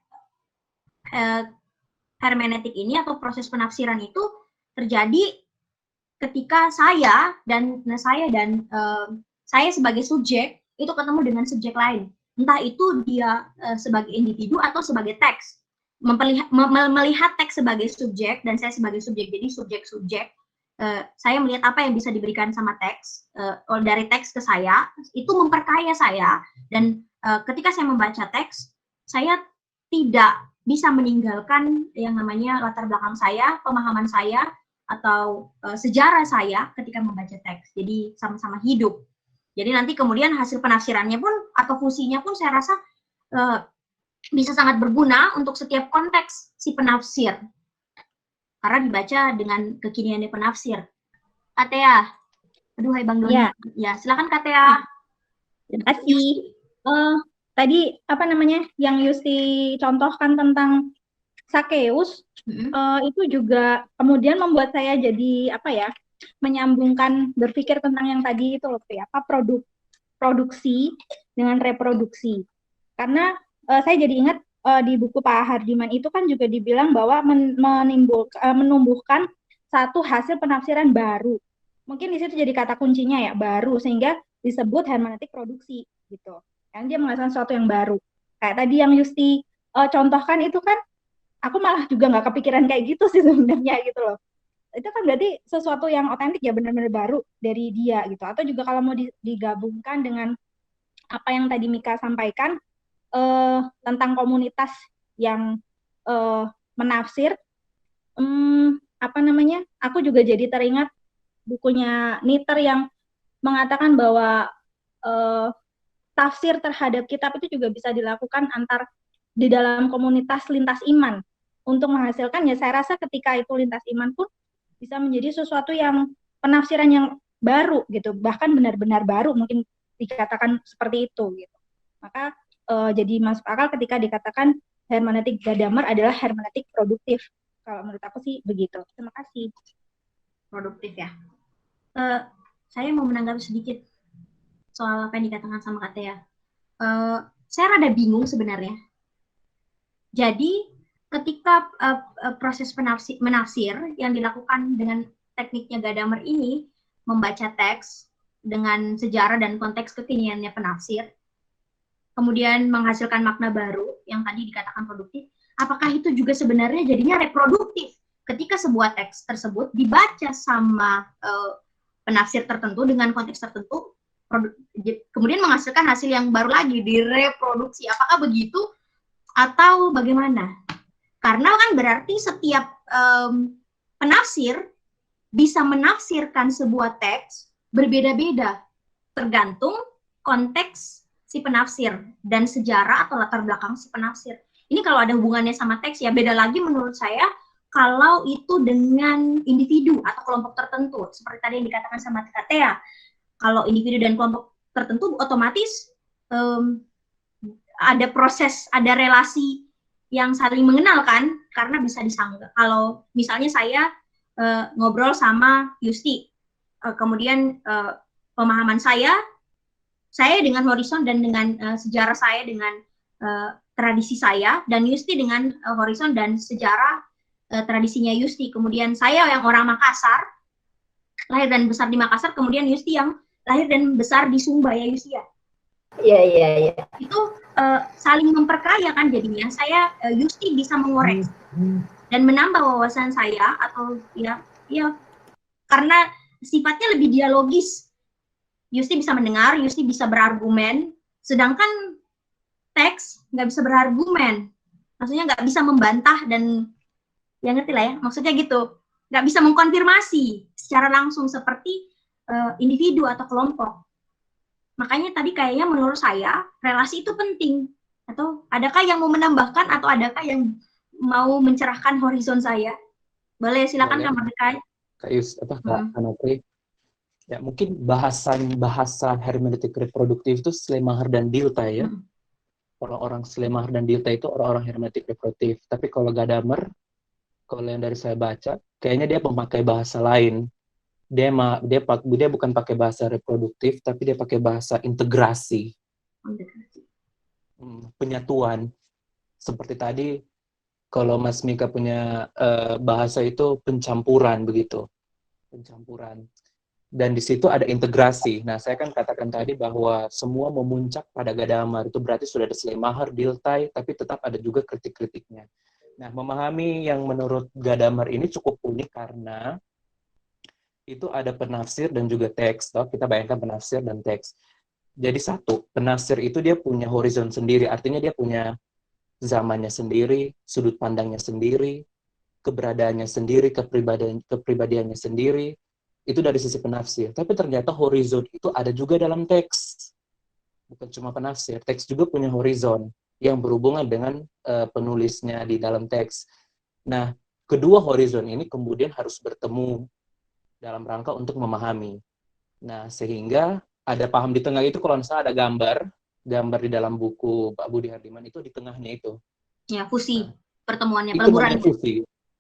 hermeneutik ini atau proses penafsiran itu terjadi ketika saya sebagai subjek itu ketemu dengan subjek lain, entah itu dia sebagai individu atau sebagai teks, melihat teks sebagai subjek dan saya sebagai subjek, jadi subjek-subjek. Saya melihat apa yang bisa diberikan sama teks, dari teks ke saya, itu memperkaya saya, dan ketika saya membaca teks, saya tidak bisa meninggalkan yang namanya latar belakang saya, pemahaman saya, atau sejarah saya ketika membaca teks. Jadi sama-sama hidup. Jadi nanti kemudian hasil penafsirannya pun, atau fungsinya pun saya rasa bisa sangat berguna untuk setiap konteks si penafsir. Karena dibaca dengan kekiniannya penafsir. Katea, aduh hai Bang Doni. Ya, silakan Katea. Terima kasih. Tadi apa namanya yang Yusti contohkan tentang Sakeus, itu juga kemudian membuat saya jadi menyambungkan berpikir tentang yang tadi itu loh, produksi dengan reproduksi. Karena saya jadi ingat di buku Pak Hardiman itu kan juga dibilang bahwa menumbuhkan satu hasil penafsiran baru. Mungkin di situ jadi kata kuncinya ya, baru, sehingga disebut hermeneutik produksi gitu. Kan dia menghasilkan sesuatu yang baru. Kayak tadi yang Yusti contohkan itu kan, aku malah juga nggak kepikiran kayak gitu sih sebenarnya gitu loh. Itu kan berarti sesuatu yang otentik ya, benar-benar baru dari dia gitu. Atau juga kalau mau digabungkan dengan apa yang tadi Mika sampaikan, tentang komunitas yang menafsir, aku juga jadi teringat bukunya Niter yang mengatakan bahwa tafsir terhadap kitab itu juga bisa dilakukan di dalam komunitas lintas iman untuk menghasilkan, ya saya rasa ketika itu lintas iman pun bisa menjadi sesuatu yang penafsiran yang baru gitu, bahkan benar-benar baru mungkin dikatakan seperti itu gitu. Maka jadi masuk akal ketika dikatakan hermeneutik Gadamer adalah hermeneutik produktif. Kalau menurut aku sih begitu. Terima kasih. Produktif ya. Saya mau menanggapi sedikit soal apa yang dikatakan sama Katea. Saya rada bingung sebenarnya. Jadi ketika proses menafsir yang dilakukan dengan tekniknya Gadamer ini, membaca teks dengan sejarah dan konteks kekiniannya penafsir, kemudian menghasilkan makna baru yang tadi dikatakan produktif, apakah itu juga sebenarnya jadinya reproduktif ketika sebuah teks tersebut dibaca sama penafsir tertentu dengan konteks tertentu, kemudian menghasilkan hasil yang baru lagi, direproduksi. Apakah begitu atau bagaimana? Karena kan berarti setiap penafsir bisa menafsirkan sebuah teks berbeda-beda tergantung konteks si penafsir dan sejarah atau latar belakang si penafsir. Ini kalau ada hubungannya sama teks ya beda lagi menurut saya kalau itu dengan individu atau kelompok tertentu. Seperti tadi yang dikatakan sama Katea, kalau individu dan kelompok tertentu otomatis ada proses, ada relasi yang saling mengenal kan, karena bisa disangka. Kalau misalnya saya ngobrol sama Yusti, kemudian pemahaman saya dengan horizon dan dengan sejarah saya, dengan tradisi saya, dan Yusti dengan horizon dan sejarah tradisinya Yusti. Kemudian saya yang orang Makassar, lahir dan besar di Makassar, kemudian Yusti yang lahir dan besar di Sumba ya Yusti ya. Iya. Itu saling memperkaya kan jadinya. Saya Yusti bisa mengoreksi dan menambah wawasan saya atau ya karena sifatnya lebih dialogis. Yusti bisa mendengar, Yusti bisa berargumen, sedangkan teks nggak bisa berargumen. Maksudnya nggak bisa membantah dan ya ngerti lah ya, maksudnya gitu. Nggak bisa mengkonfirmasi secara langsung seperti individu atau kelompok. Makanya tadi kayaknya menurut saya relasi itu penting. Atau adakah yang mau menambahkan atau adakah yang mau mencerahkan horizon saya? Boleh silakan Kak Mardika. Kak Yus, Kak Anopri. Ya mungkin bahasa hermeneutik reproduktif itu Schleiermacher dan Dilthey ya. Orang-orang Schleiermacher dan Dilthey itu orang-orang hermeneutik reproduktif. Tapi kalau Gadamer, kalau yang dari saya baca, kayaknya dia memakai bahasa lain. Dia bukan pakai bahasa reproduktif, tapi dia pakai bahasa integrasi. Penyatuan. Seperti tadi, kalau Mas Mika punya bahasa itu pencampuran begitu. Pencampuran. Dan di situ ada integrasi. Nah, saya kan katakan tadi bahwa semua memuncak pada Gadamer. Itu berarti sudah ada Schleiermacher, Dilthey, tapi tetap ada juga kritik-kritiknya. Nah, memahami yang menurut Gadamer ini cukup unik karena itu ada penafsir dan juga teks. Kita bayangkan penafsir dan teks. Jadi satu, penafsir itu dia punya horizon sendiri. Artinya dia punya zamannya sendiri, sudut pandangnya sendiri, keberadaannya sendiri, kepribadiannya sendiri. Itu dari sisi penafsir. Tapi ternyata horizon itu ada juga dalam teks. Bukan cuma penafsir. Teks juga punya horizon yang berhubungan dengan penulisnya di dalam teks. Nah, kedua horizon ini kemudian harus bertemu dalam rangka untuk memahami. Nah, sehingga ada paham di tengah itu, kalau misalnya ada gambar di dalam buku Pak Budi Hardiman itu di tengahnya itu. Ya, fusi, pertemuannya, itu peleburan. Fusi.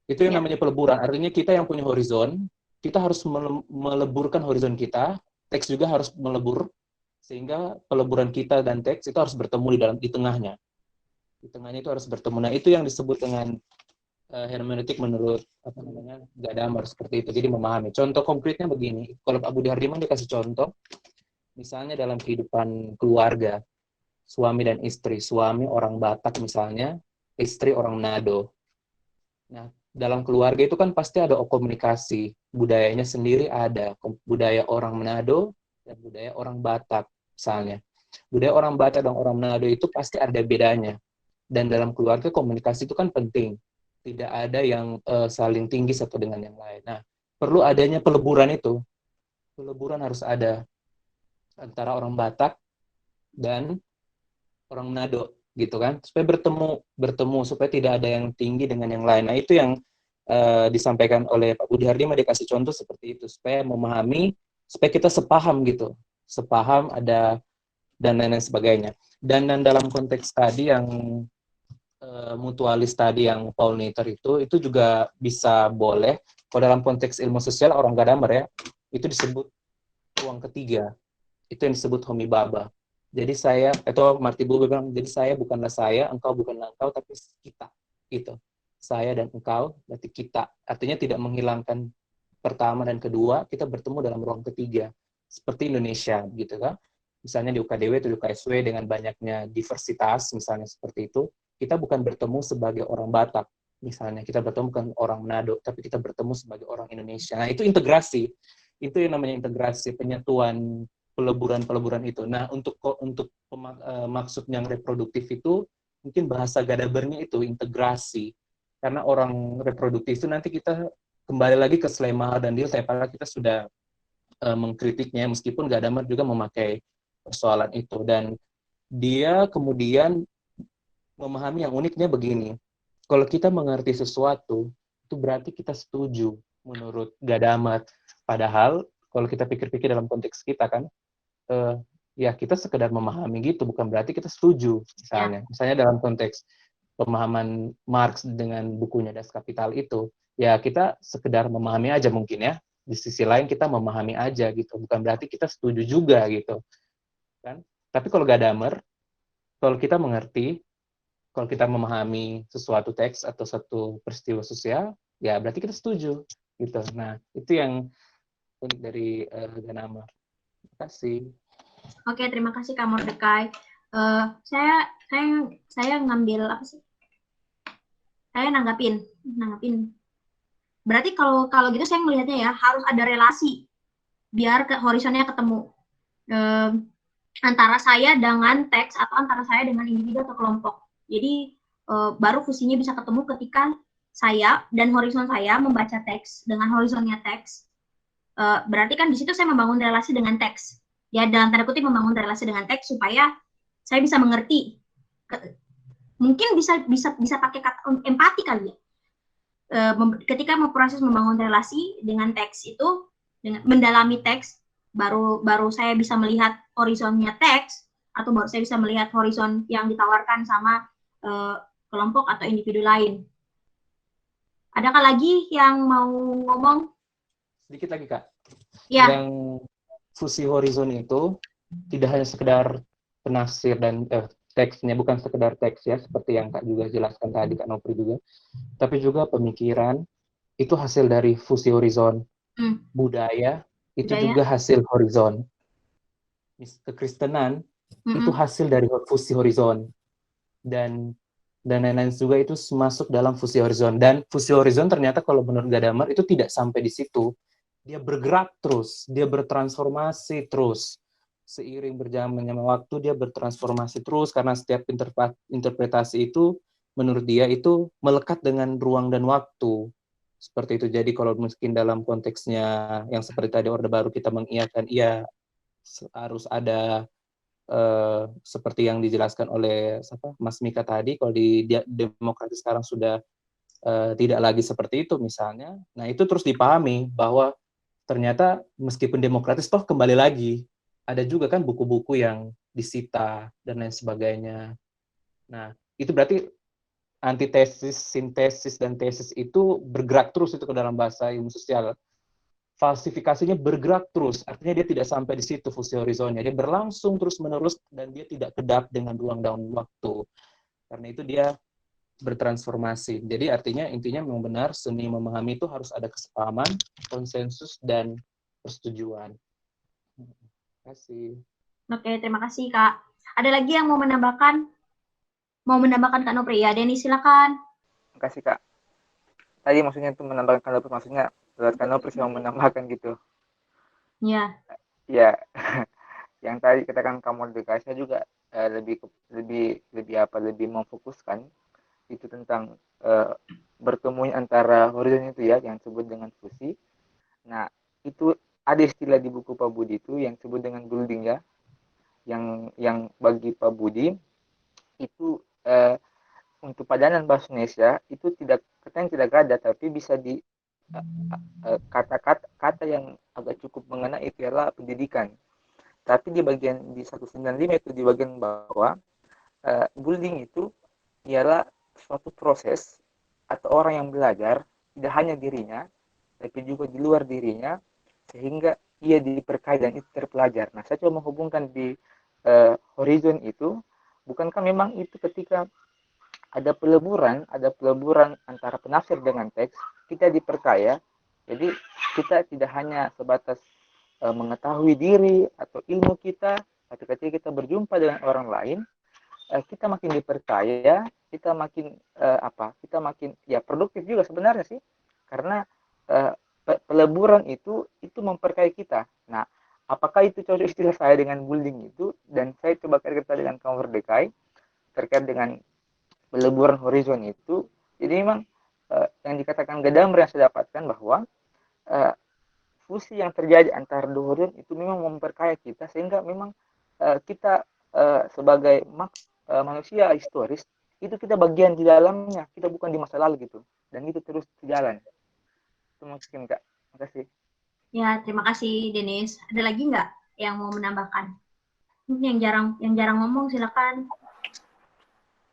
Itu yang namanya peleburan. Artinya kita yang punya horizon, kita harus meleburkan horizon kita, teks juga harus melebur, sehingga peleburan kita dan teks itu harus bertemu di tengahnya. Di tengahnya itu harus bertemu. Nah, itu yang disebut dengan hermeneutik menurut Gadamer seperti itu. Jadi memahami. Contoh konkretnya begini. Kalau Pak Budi Hardiman dikasih contoh, misalnya dalam kehidupan keluarga, suami dan istri. Suami orang Batak misalnya, istri orang Manado. Nah, dalam keluarga itu kan pasti ada komunikasi. Budayanya sendiri ada. Budaya orang Manado dan budaya orang Batak misalnya. Budaya orang Batak dan orang Manado itu pasti ada bedanya. Dan dalam keluarga komunikasi itu kan penting. Tidak ada yang saling tinggi satu dengan yang lain. Nah, perlu adanya peleburan itu. Peleburan harus ada antara orang Batak dan orang Manado, gitu kan? Supaya bertemu supaya tidak ada yang tinggi dengan yang lain. Nah, itu yang disampaikan oleh Pak Budi Hardiman, dikasih contoh seperti itu supaya memahami, supaya kita sepaham gitu, sepaham ada dan lain-lain sebagainya. Dan dalam konteks tadi yang mutualis tadi yang Paul Nitter itu juga bisa boleh. Kalau dalam konteks ilmu sosial orang Gadamer ya, itu disebut ruang ketiga. Itu yang disebut homibaba. Jadi saya, atau Marty Buber bilang, jadi saya bukanlah saya, engkau bukanlah engkau, tapi kita. Gitu. Saya dan engkau, berarti kita. Artinya tidak menghilangkan pertama dan kedua, kita bertemu dalam ruang ketiga. Seperti Indonesia, gitu kan. Misalnya di UKDW atau di UKSW dengan banyaknya diversitas, misalnya seperti itu, kita bukan bertemu sebagai orang Batak, misalnya. Kita bertemu bukan orang Manado, tapi kita bertemu sebagai orang Indonesia. Nah, itu integrasi. Itu yang namanya integrasi, penyatuan peleburan itu. Nah, untuk maksud yang reproduktif itu mungkin bahasa Gadamernya itu integrasi. Karena orang reproduktif itu nanti kita kembali lagi ke Schleiermacher dan Diel, kita sudah mengkritiknya, meskipun Gadamer juga memakai persoalan itu. Dan dia kemudian memahami yang uniknya begini. Kalau kita mengerti sesuatu, itu berarti kita setuju menurut Gadamer. Padahal kalau kita pikir-pikir dalam konteks kita kan, ya kita sekedar memahami gitu, bukan berarti kita setuju. Misalnya dalam konteks pemahaman Marx dengan bukunya Das Kapital itu, ya kita sekedar memahami aja mungkin ya. Di sisi lain kita memahami aja gitu, bukan berarti kita setuju juga gitu. Kan? Tapi kalau Gadamer, kalau kita mengerti, kalau kita memahami sesuatu teks atau satu peristiwa sosial, ya berarti kita setuju gitu. Nah, itu yang unik dari Gadamer. Terima kasih. Oke, terima kasih Kak Mordecai. Saya ngambil apa sih? Saya nanggapin. Berarti kalau gitu saya melihatnya ya harus ada relasi biar horizonnya ketemu antara saya dengan teks atau antara saya dengan individu atau kelompok. Jadi baru fusinya bisa ketemu ketika saya dan horizon saya membaca teks dengan horizonnya teks. Berarti kan di situ saya membangun relasi dengan teks. Ya, dalam tanda kutip membangun relasi dengan teks supaya saya bisa mengerti. Mungkin bisa pakai kata empati kali ya. Ketika proses membangun relasi dengan teks itu, dengan mendalami teks, baru saya bisa melihat horizonnya teks, atau baru saya bisa melihat horizon yang ditawarkan sama kelompok atau individu lain. Adakah lagi yang mau ngomong? Sedikit lagi, Kak. Ya. Yang fusi horizon itu tidak hanya sekedar penafsir dan teksnya, bukan sekedar teks ya, seperti yang Kak juga jelaskan tadi, Kak Nopri juga, tapi juga pemikiran, itu hasil dari fusi horizon. Budaya, itu juga hasil horizon. Kekristenan, itu hasil dari fusi horizon. Dan lain-lain juga itu masuk dalam fusi horizon. Dan fusi horizon ternyata kalau menurut Gadamer itu tidak sampai di situ. Dia bergerak terus, dia bertransformasi terus. Seiring berjalannya waktu dia bertransformasi terus karena setiap interpretasi itu menurut dia itu melekat dengan ruang dan waktu. Seperti itu. Jadi kalau mungkin dalam konteksnya yang seperti tadi Orde Baru kita mengiyakan, iya harus ada seperti yang dijelaskan oleh Mas Mika tadi, kalau di demokratis sekarang sudah tidak lagi seperti itu misalnya. Nah itu terus dipahami bahwa ternyata meskipun demokratis toh kembali lagi ada juga kan buku-buku yang disita dan lain sebagainya. Nah itu berarti antitesis, sintesis, dan tesis itu bergerak terus itu ke dalam bahasa ilmu sosial. Falsifikasinya bergerak terus, artinya dia tidak sampai di situ fusi horizonnya. Dia berlangsung terus-menerus dan dia tidak kedap dengan ruang dan waktu. Karena itu dia bertransformasi. Jadi artinya intinya memang benar seni memahami itu harus ada kesepahaman, konsensus, dan persetujuan. Terima kasih. Oke, terima kasih Kak. Ada lagi yang mau menambahkan? Kak Nopri? Ya, Denny silakan. Terima kasih Kak. Tadi maksudnya itu menambahkan Kak Nopri, maksudnya Kak Nopri mau menambahkan gitu. Ya. Ya, yang tadi katakan kamu saya juga lebih memfokuskan itu tentang bertemunya antara horizon itu ya, yang disebut dengan fusi. Nah, itu ada istilah di buku Pak Budi itu yang disebut dengan building ya, yang bagi Pak Budi itu untuk padanan bahasa Indonesia itu katanya tidak ada, tapi bisa di kata yang agak cukup mengena itu adalah pendidikan. Tapi di 195 itu di bagian bawah, building itu ialah suatu proses atau orang yang belajar tidak hanya dirinya tapi juga di luar dirinya sehingga ia diperkaya dan itu terpelajar. Nah, saya coba menghubungkan di horizon itu, bukankah memang itu ketika ada peleburan antara penafsir dengan teks, kita diperkaya. Jadi kita tidak hanya sebatas mengetahui diri atau ilmu kita, tapi ketika kita berjumpa dengan orang lain, kita makin diperkaya, kita makin ya produktif juga sebenarnya sih, karena peleburan itu memperkaya kita. Nah, apakah itu cocok istilah saya dengan bullying itu, dan saya coba kaitkan dengan Kamardekai terkait dengan peleburan horizon itu. Jadi memang yang dikatakan Gadamer yang saya dapatkan bahwa fusi yang terjadi antara dua horizon itu memang memperkaya kita, sehingga memang kita sebagai manusia historis itu kita bagian di dalamnya, kita bukan di masa lalu gitu, dan itu terus berjalan. Itu mungkin Kak. Terima kasih. Ya, terima kasih Denis. Ada lagi nggak yang mau menambahkan? Yang jarang ngomong silakan.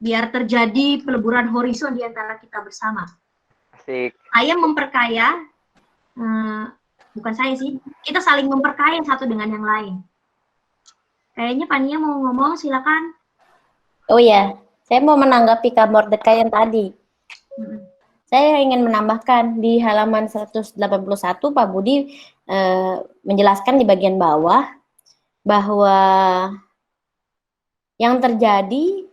Biar terjadi peleburan horizon di antara kita bersama. Asik. Saya memperkaya, bukan saya sih, kita saling memperkaya satu dengan yang lain. Kayaknya Pania mau ngomong, silakan. Oh ya, saya mau menanggapi Kamardekai yang tadi. Saya ingin menambahkan di halaman 181 Pak Budi menjelaskan di bagian bawah bahwa yang terjadi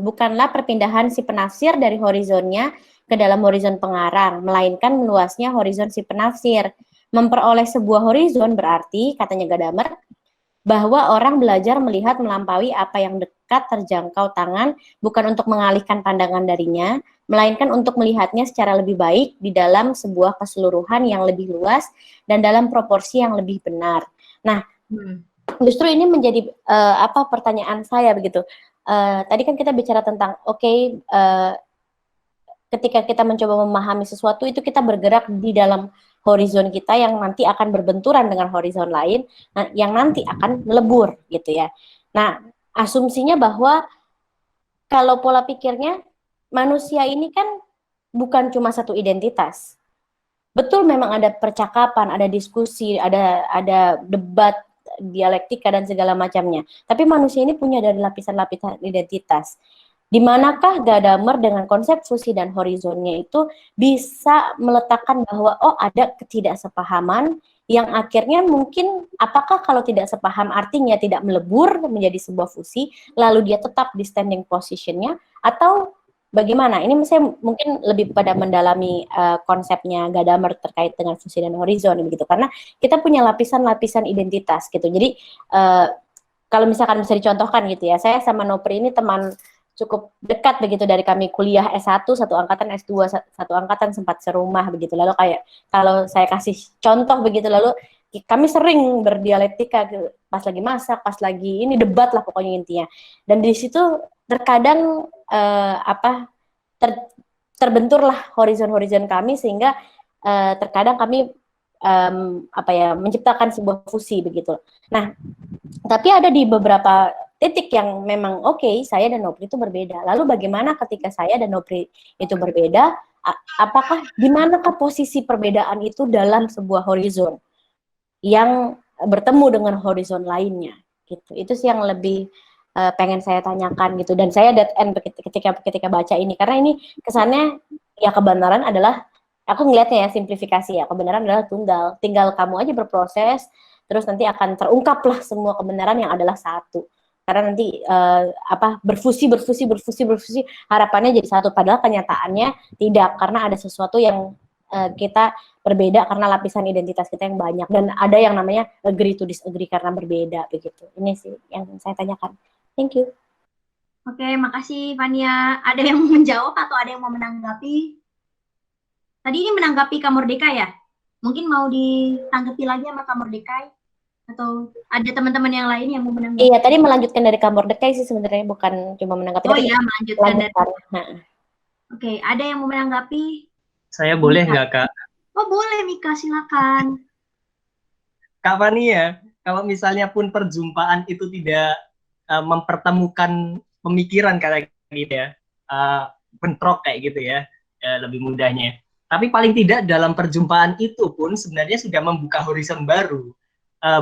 bukanlah perpindahan si penafsir dari horizonnya ke dalam horizon pengarang, melainkan meluasnya horizon si penafsir. Memperoleh sebuah horizon berarti, katanya Gadamer, bahwa orang belajar melihat melampaui apa yang dekat terjangkau tangan, bukan untuk mengalihkan pandangan darinya, melainkan untuk melihatnya secara lebih baik di dalam sebuah keseluruhan yang lebih luas dan dalam proporsi yang lebih benar. Nah, justru ini menjadi pertanyaan saya begitu. Tadi kan kita bicara tentang ketika kita mencoba memahami sesuatu itu kita bergerak di dalam horizon kita yang nanti akan berbenturan dengan horizon lain, yang nanti akan melebur gitu ya. Nah, asumsinya bahwa kalau pola pikirnya manusia ini kan bukan cuma satu identitas. Betul, memang ada percakapan, ada diskusi, ada debat, dialektika dan segala macamnya. Tapi manusia ini punya dari lapisan-lapisan identitas. Di manakah Gadamer dengan konsep fusi dan horizonnya itu bisa meletakkan bahwa ada ketidaksepahaman yang akhirnya mungkin apakah kalau tidak sepaham artinya tidak melebur menjadi sebuah fusi, lalu dia tetap di standing positionnya, atau bagaimana? Ini saya mungkin lebih pada mendalami konsepnya Gadamer terkait dengan fusi dan horizon begitu, karena kita punya lapisan-lapisan identitas gitu. Jadi kalau misalkan bisa dicontohkan gitu ya, saya sama Nopri ini teman cukup dekat begitu dari kami kuliah S1 satu angkatan, S2 satu angkatan, sempat serumah begitu. Lalu kayak kalau saya kasih contoh begitu, lalu kami sering berdialektika pas lagi masak, pas lagi ini debat lah pokoknya intinya. Dan di situ terkadang terbenturlah horizon-horizon kami sehingga terkadang kami menciptakan sebuah fusi begitu. Nah, tapi ada di beberapa titik yang memang saya dan Nopri itu berbeda. Lalu bagaimana ketika saya dan Nopri itu berbeda? Apakah di manakah posisi perbedaan itu dalam sebuah horizon yang bertemu dengan horizon lainnya? Gitu. Itu sih yang lebih pengen saya tanyakan gitu. Dan saya dead end ketika baca ini, karena ini kesannya ya kebenaran adalah, aku ngelihatnya ya simplifikasi ya, kebenaran adalah tunggal. Tinggal kamu aja berproses, terus nanti akan terungkaplah semua kebenaran yang adalah satu. Karena nanti berfusi harapannya jadi satu, padahal kenyataannya tidak, karena ada sesuatu yang kita berbeda karena lapisan identitas kita yang banyak, dan ada yang namanya agree to disagree karena berbeda begitu. Ini sih yang saya tanyakan. Thank you. Oke, makasih Fania. Ada yang mau menjawab atau ada yang mau menanggapi? Tadi ini menanggapi Kamardekai ya? Mungkin mau ditanggapi lagi sama Kamardekai? Atau ada teman-teman yang lain yang mau menanggapi? Iya, tadi melanjutkan dari Kamardekai sih sebenarnya, bukan cuma menanggapi. Oh iya, melanjutkan dari. Oke, ada yang mau menanggapi? Saya boleh nggak, Kak? Oh boleh, Mika, silakan. Kak Fania, kalau misalnya pun perjumpaan itu tidak mempertemukan pemikiran kayak gitu ya, bentrok kayak gitu ya, lebih mudahnya. Tapi paling tidak dalam perjumpaan itu pun sebenarnya sudah membuka horizon baru,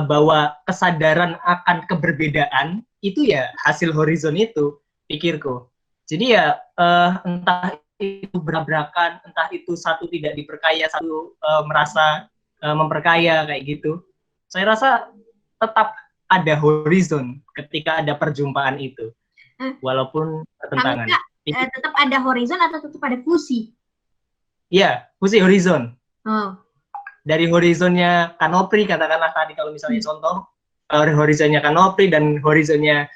bahwa kesadaran akan keberbedaan itu ya hasil horizon itu, pikirku. Jadi ya entah itu bertabrakan, entah itu satu tidak diperkaya, satu merasa memperkaya kayak gitu. Saya rasa tetap ada horizon ketika ada perjumpaan itu, walaupun pertentangan. Tetap ada horizon atau tetap ada fusi? Iya, fusi horizon. Oh, dari horizonnya Canopy katakanlah tadi kalau misalnya contoh horizonnya Canopy dan horizonnya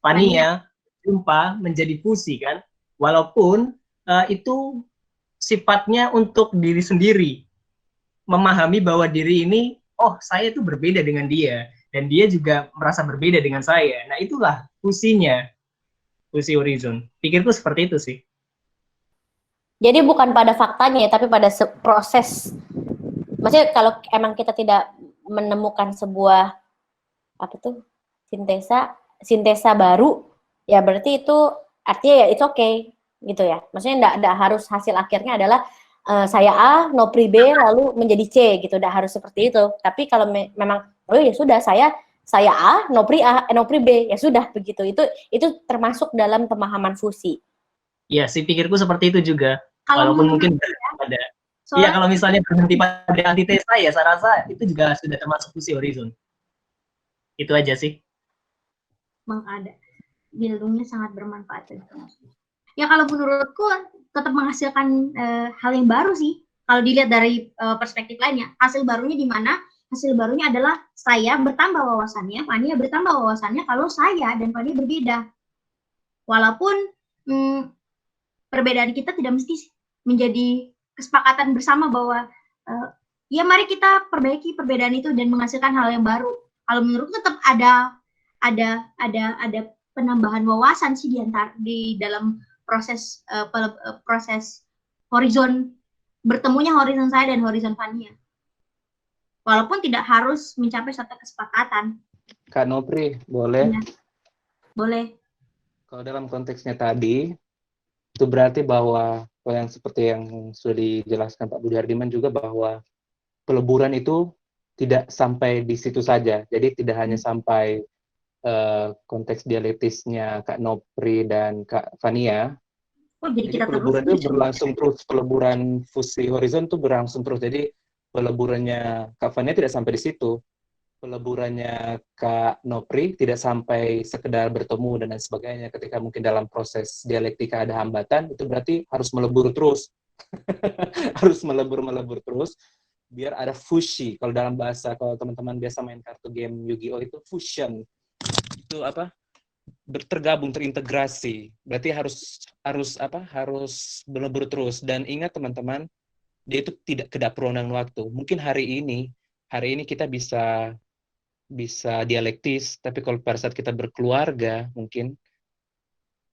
Fania jumpa menjadi fusi kan, walaupun itu sifatnya untuk diri sendiri, memahami bahwa diri ini saya itu berbeda dengan dia dan dia juga merasa berbeda dengan saya. Nah itulah fusinya, fusi horizon. Pikirku seperti itu sih. Jadi bukan pada faktanya ya, tapi pada proses. Maksudnya kalau emang kita tidak menemukan sebuah sintesa baru, ya berarti itu artinya ya it's okay gitu ya. Maksudnya enggak harus hasil akhirnya adalah saya A, Nopri B, lalu menjadi C gitu. Enggak harus seperti itu. Tapi kalau memang ya sudah saya A, Nopri A, Nopri B, ya sudah begitu. Itu termasuk dalam pemahaman fusi. Iya sih, pikirku seperti itu juga. Walaupun mungkin ada. Iya, kalau misalnya berhenti pada antitesa ya saya rasa itu juga sudah termasuk fusi horizon. Itu aja sih. Memang ada. Bildungnya sangat bermanfaat. Ya kalau menurutku tetap menghasilkan hal yang baru sih. Kalau dilihat dari perspektif lainnya, hasil barunya di mana? Hasil barunya adalah saya bertambah wawasannya, Fania bertambah wawasannya kalau saya dan Fania berbeda. Walaupun perbedaan kita tidak mesti menjadi kesepakatan bersama bahwa ya mari kita perbaiki perbedaan itu dan menghasilkan hal yang baru. Kalau menurutku tetap ada penambahan wawasan sih di dalam proses horizon bertemunya horizon saya dan horizon Fania. Walaupun tidak harus mencapai satu kesepakatan. Kak Nopri, boleh? Ya. Boleh. Kalau dalam konteksnya tadi, itu berarti bahwa yang seperti yang sudah dijelaskan Pak Budi Hardiman juga bahwa peleburan itu tidak sampai di situ saja. Jadi tidak hanya sampai konteks dialektisnya Kak Nopri dan Kak Fania. Jadi peleburan itu berlangsung terus, peleburan fusi horizon itu berlangsung terus. Jadi peleburannya Kak Fania tidak sampai di situ. Peleburannya Kak Nopri tidak sampai sekedar bertemu dan lain sebagainya. Ketika mungkin dalam proses dialektika ada hambatan, itu berarti harus melebur terus. Harus melebur terus, biar ada fusi. Kalau dalam bahasa, kalau teman-teman biasa main kartu game Yu-Gi-Oh! Itu fusion. Itu apa? Tergabung, terintegrasi. Berarti harus melebur terus. Dan ingat teman-teman, dia itu tidak kedap ruang waktu. Mungkin hari ini kita bisa dialektis, tapi kalau pada saat kita berkeluarga, mungkin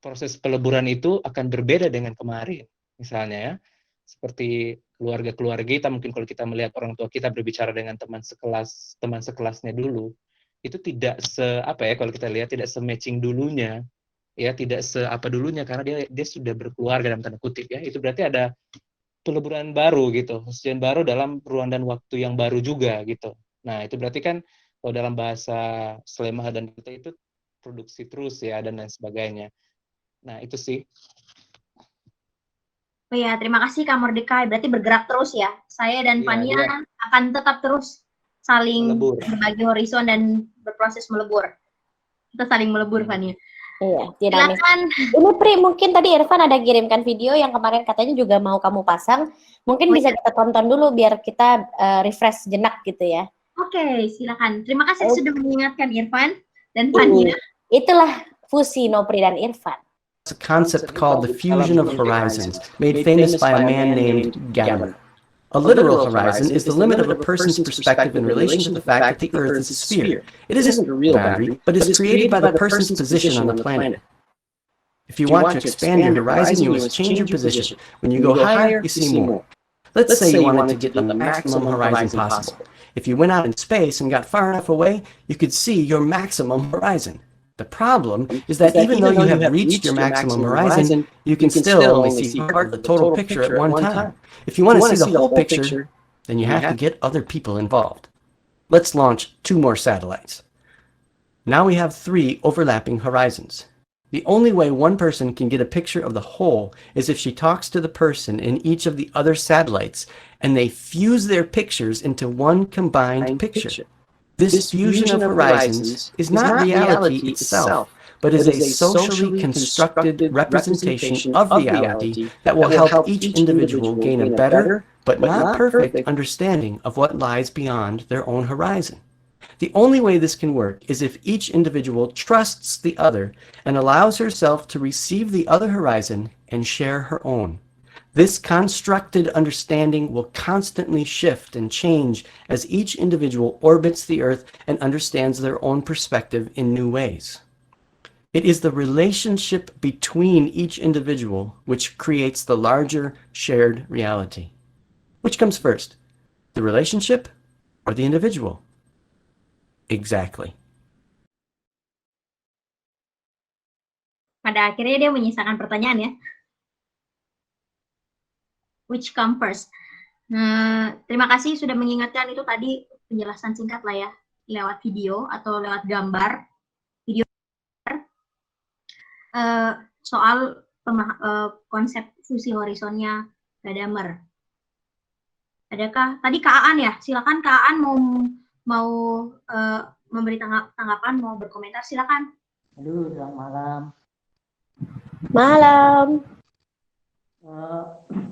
proses peleburan itu akan berbeda dengan kemarin. Misalnya ya, seperti keluarga kita, mungkin kalau kita melihat orang tua kita berbicara dengan teman sekelasnya dulu, itu tidak kalau kita lihat tidak se-matching dulunya, ya tidak se-apa dulunya, karena dia sudah berkeluarga dalam tanda kutip ya. Itu berarti ada peleburan baru gitu, sesuatu baru dalam ruang dan waktu yang baru juga gitu. Nah, itu berarti kan kalau dalam bahasa Slemah dan kita itu produksi terus ya dan lain sebagainya. Nah, itu sih. Oh ya, terima kasih Kak Mordecai. Berarti bergerak terus ya. Saya dan Fania akan tetap terus saling berbagi horizon dan berproses melebur. Kita saling melebur, Fania. Iya, dinamis. Ini Pri, mungkin tadi Irfan ada kirimkan video yang kemarin katanya juga mau kamu pasang. Mungkin bisa kita tonton dulu biar kita refresh jenak gitu ya. Oke, silakan. Terima kasih sudah mengingatkan Irfan dan Fania. Itulah fusi Nopri dan Irfan. A concept called the fusion of horizons, made famous by a man named Gadamer. A literal horizon is the limit of a person's perspective in relation to the fact that the Earth is a sphere. It isn't a real boundary, but is created by the person's position on the planet. If you want to expand your horizon, you must change your position. When you go higher, you see more. Let's say you wanted to get the maximum horizon possible. If you went out in space and got far enough away, you could see your maximum horizon. The problem is that even though you have reached your maximum horizon, you can still only see part of the total picture at one time. If you want to see the whole picture, then you have to get other people involved. Let's launch 2 more satellites. Now we have 3 overlapping horizons. The only way one person can get a picture of the whole is if she talks to the person in each of the other satellites and they fuse their pictures into one combined picture. This fusion of horizons is not reality itself, but is a socially constructed representation of reality that will help each individual gain a better, but not perfect, understanding of what lies beyond their own horizon. The only way this can work is if each individual trusts the other and allows herself to receive the other horizon and share her own. This constructed understanding will constantly shift and change as each individual orbits the earth and understands their own perspective in new ways. It is the relationship between each individual which creates the larger shared reality. Which comes first, the relationship or the individual? Exactly. Pada akhirnya dia menyisakan pertanyaan ya. Which come first? Terima kasih sudah mengingatkan, itu tadi penjelasan singkat lah ya, lewat video atau lewat gambar. Video soal konsep fusi horizonnya Gadamer. Adakah tadi Kak Aan ya? Silakan Kak Aan mau memberi tanggapan, mau berkomentar, silakan. Halo, selamat malam. Malam.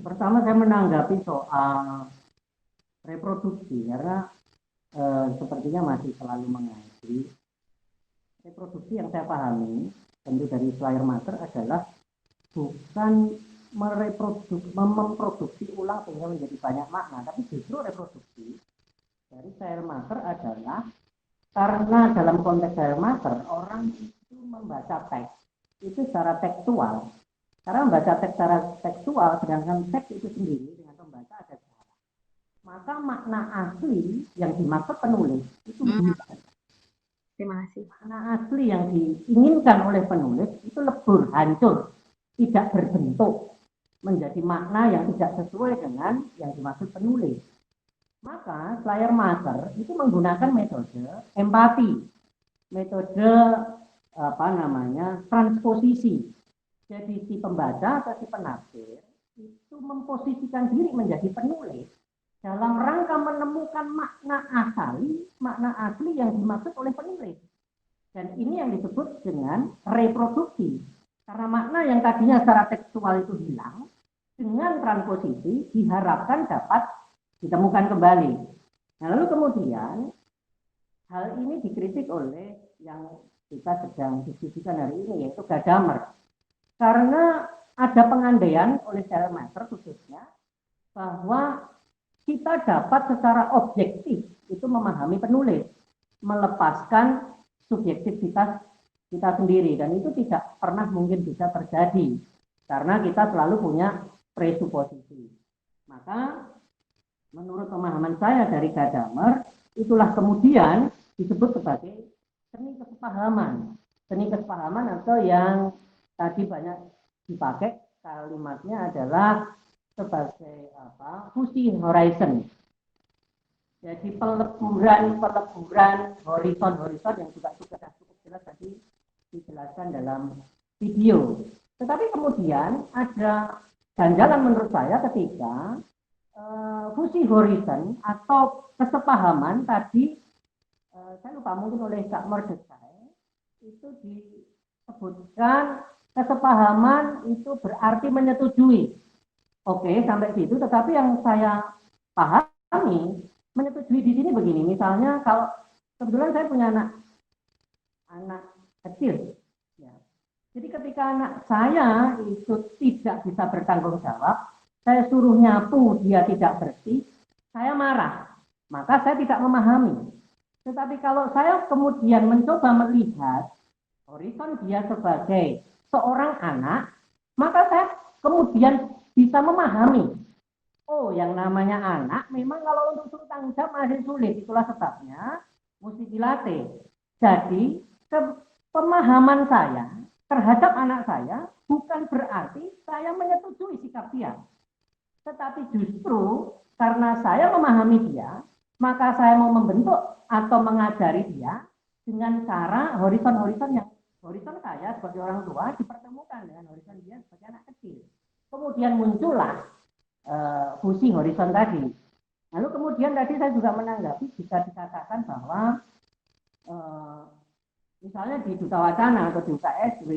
Pertama saya menanggapi soal reproduksi karena sepertinya masih selalu mengaji. Reproduksi yang saya pahami tentu dari Schleiermacher adalah bukan memproduksi ulang sehingga menjadi banyak makna, tapi justru reproduksi dari Schleiermacher adalah karena dalam konteks Schleiermacher orang itu membaca teks itu secara tekstual. Karena membaca teks secara tekstual, sedangkan teks itu sendiri dengan pembaca ada jarak. Maka makna asli yang dimaksud penulis itu bukan. Terima kasih. Makna asli yang diinginkan oleh penulis itu lebur, hancur, tidak berbentuk, menjadi makna yang tidak sesuai dengan yang dimaksud penulis. Maka Schleiermacher itu menggunakan metode empati, metode transposisi. Jadi si pembaca atau si penafsir itu memposisikan diri menjadi penulis dalam rangka menemukan makna asli yang dimaksud oleh penulis. Dan ini yang disebut dengan reproduksi. Karena makna yang tadinya secara tekstual itu hilang, dengan transposisi diharapkan dapat ditemukan kembali. Nah, lalu kemudian hal ini dikritik oleh yang kita sedang diskusikan hari ini, yaitu Gadamer. Karena ada pengandaian oleh Schleiermacher khususnya bahwa kita dapat secara objektif itu memahami penulis, melepaskan subjektivitas kita sendiri, dan itu tidak pernah mungkin bisa terjadi karena kita selalu punya presuposisi. Maka menurut pemahaman saya dari Gadamer, itulah kemudian disebut sebagai seni kesepahaman. Seni kesepahaman atau yang tadi banyak dipakai kalimatnya adalah sebagai fusi horizon. Jadi peleburan horizon yang juga sudah cukup jelas tadi dijelaskan dalam video. Tetapi kemudian ada ganjalan menurut saya ketika fusi horizon atau kesepahaman tadi saya lupa mungkin oleh Kak Mordechai itu disebutkan kesepahaman itu berarti menyetujui. Oke, sampai situ. Tetapi yang saya pahami menyetujui di sini begini. Misalnya kalau kebetulan saya punya anak kecil. Ya. Jadi ketika anak saya itu tidak bisa bertanggung jawab, saya suruh nyapu, dia tidak bersih, saya marah. Maka saya tidak memahami. Tetapi kalau saya kemudian mencoba melihat horizon dia sebagai seorang anak, maka saya kemudian bisa memahami. Oh, yang namanya anak memang kalau untuk suruh tanggung jawab masih sulit. Itulah sebabnya mesti dilatih. Jadi pemahaman saya terhadap anak saya bukan berarti saya menyetujui sikap dia. Tetapi justru karena saya memahami dia, maka saya mau membentuk atau mengajari dia dengan cara horizon-horizon yang horizon saya sebagai orang tua dipertemukan dengan horizon dia sebagai anak kecil. Kemudian muncullah fusi horizon tadi. Lalu kemudian tadi saya juga menanggapi jika dikatakan bahwa Misalnya di Duta Wacana atau di UKSW,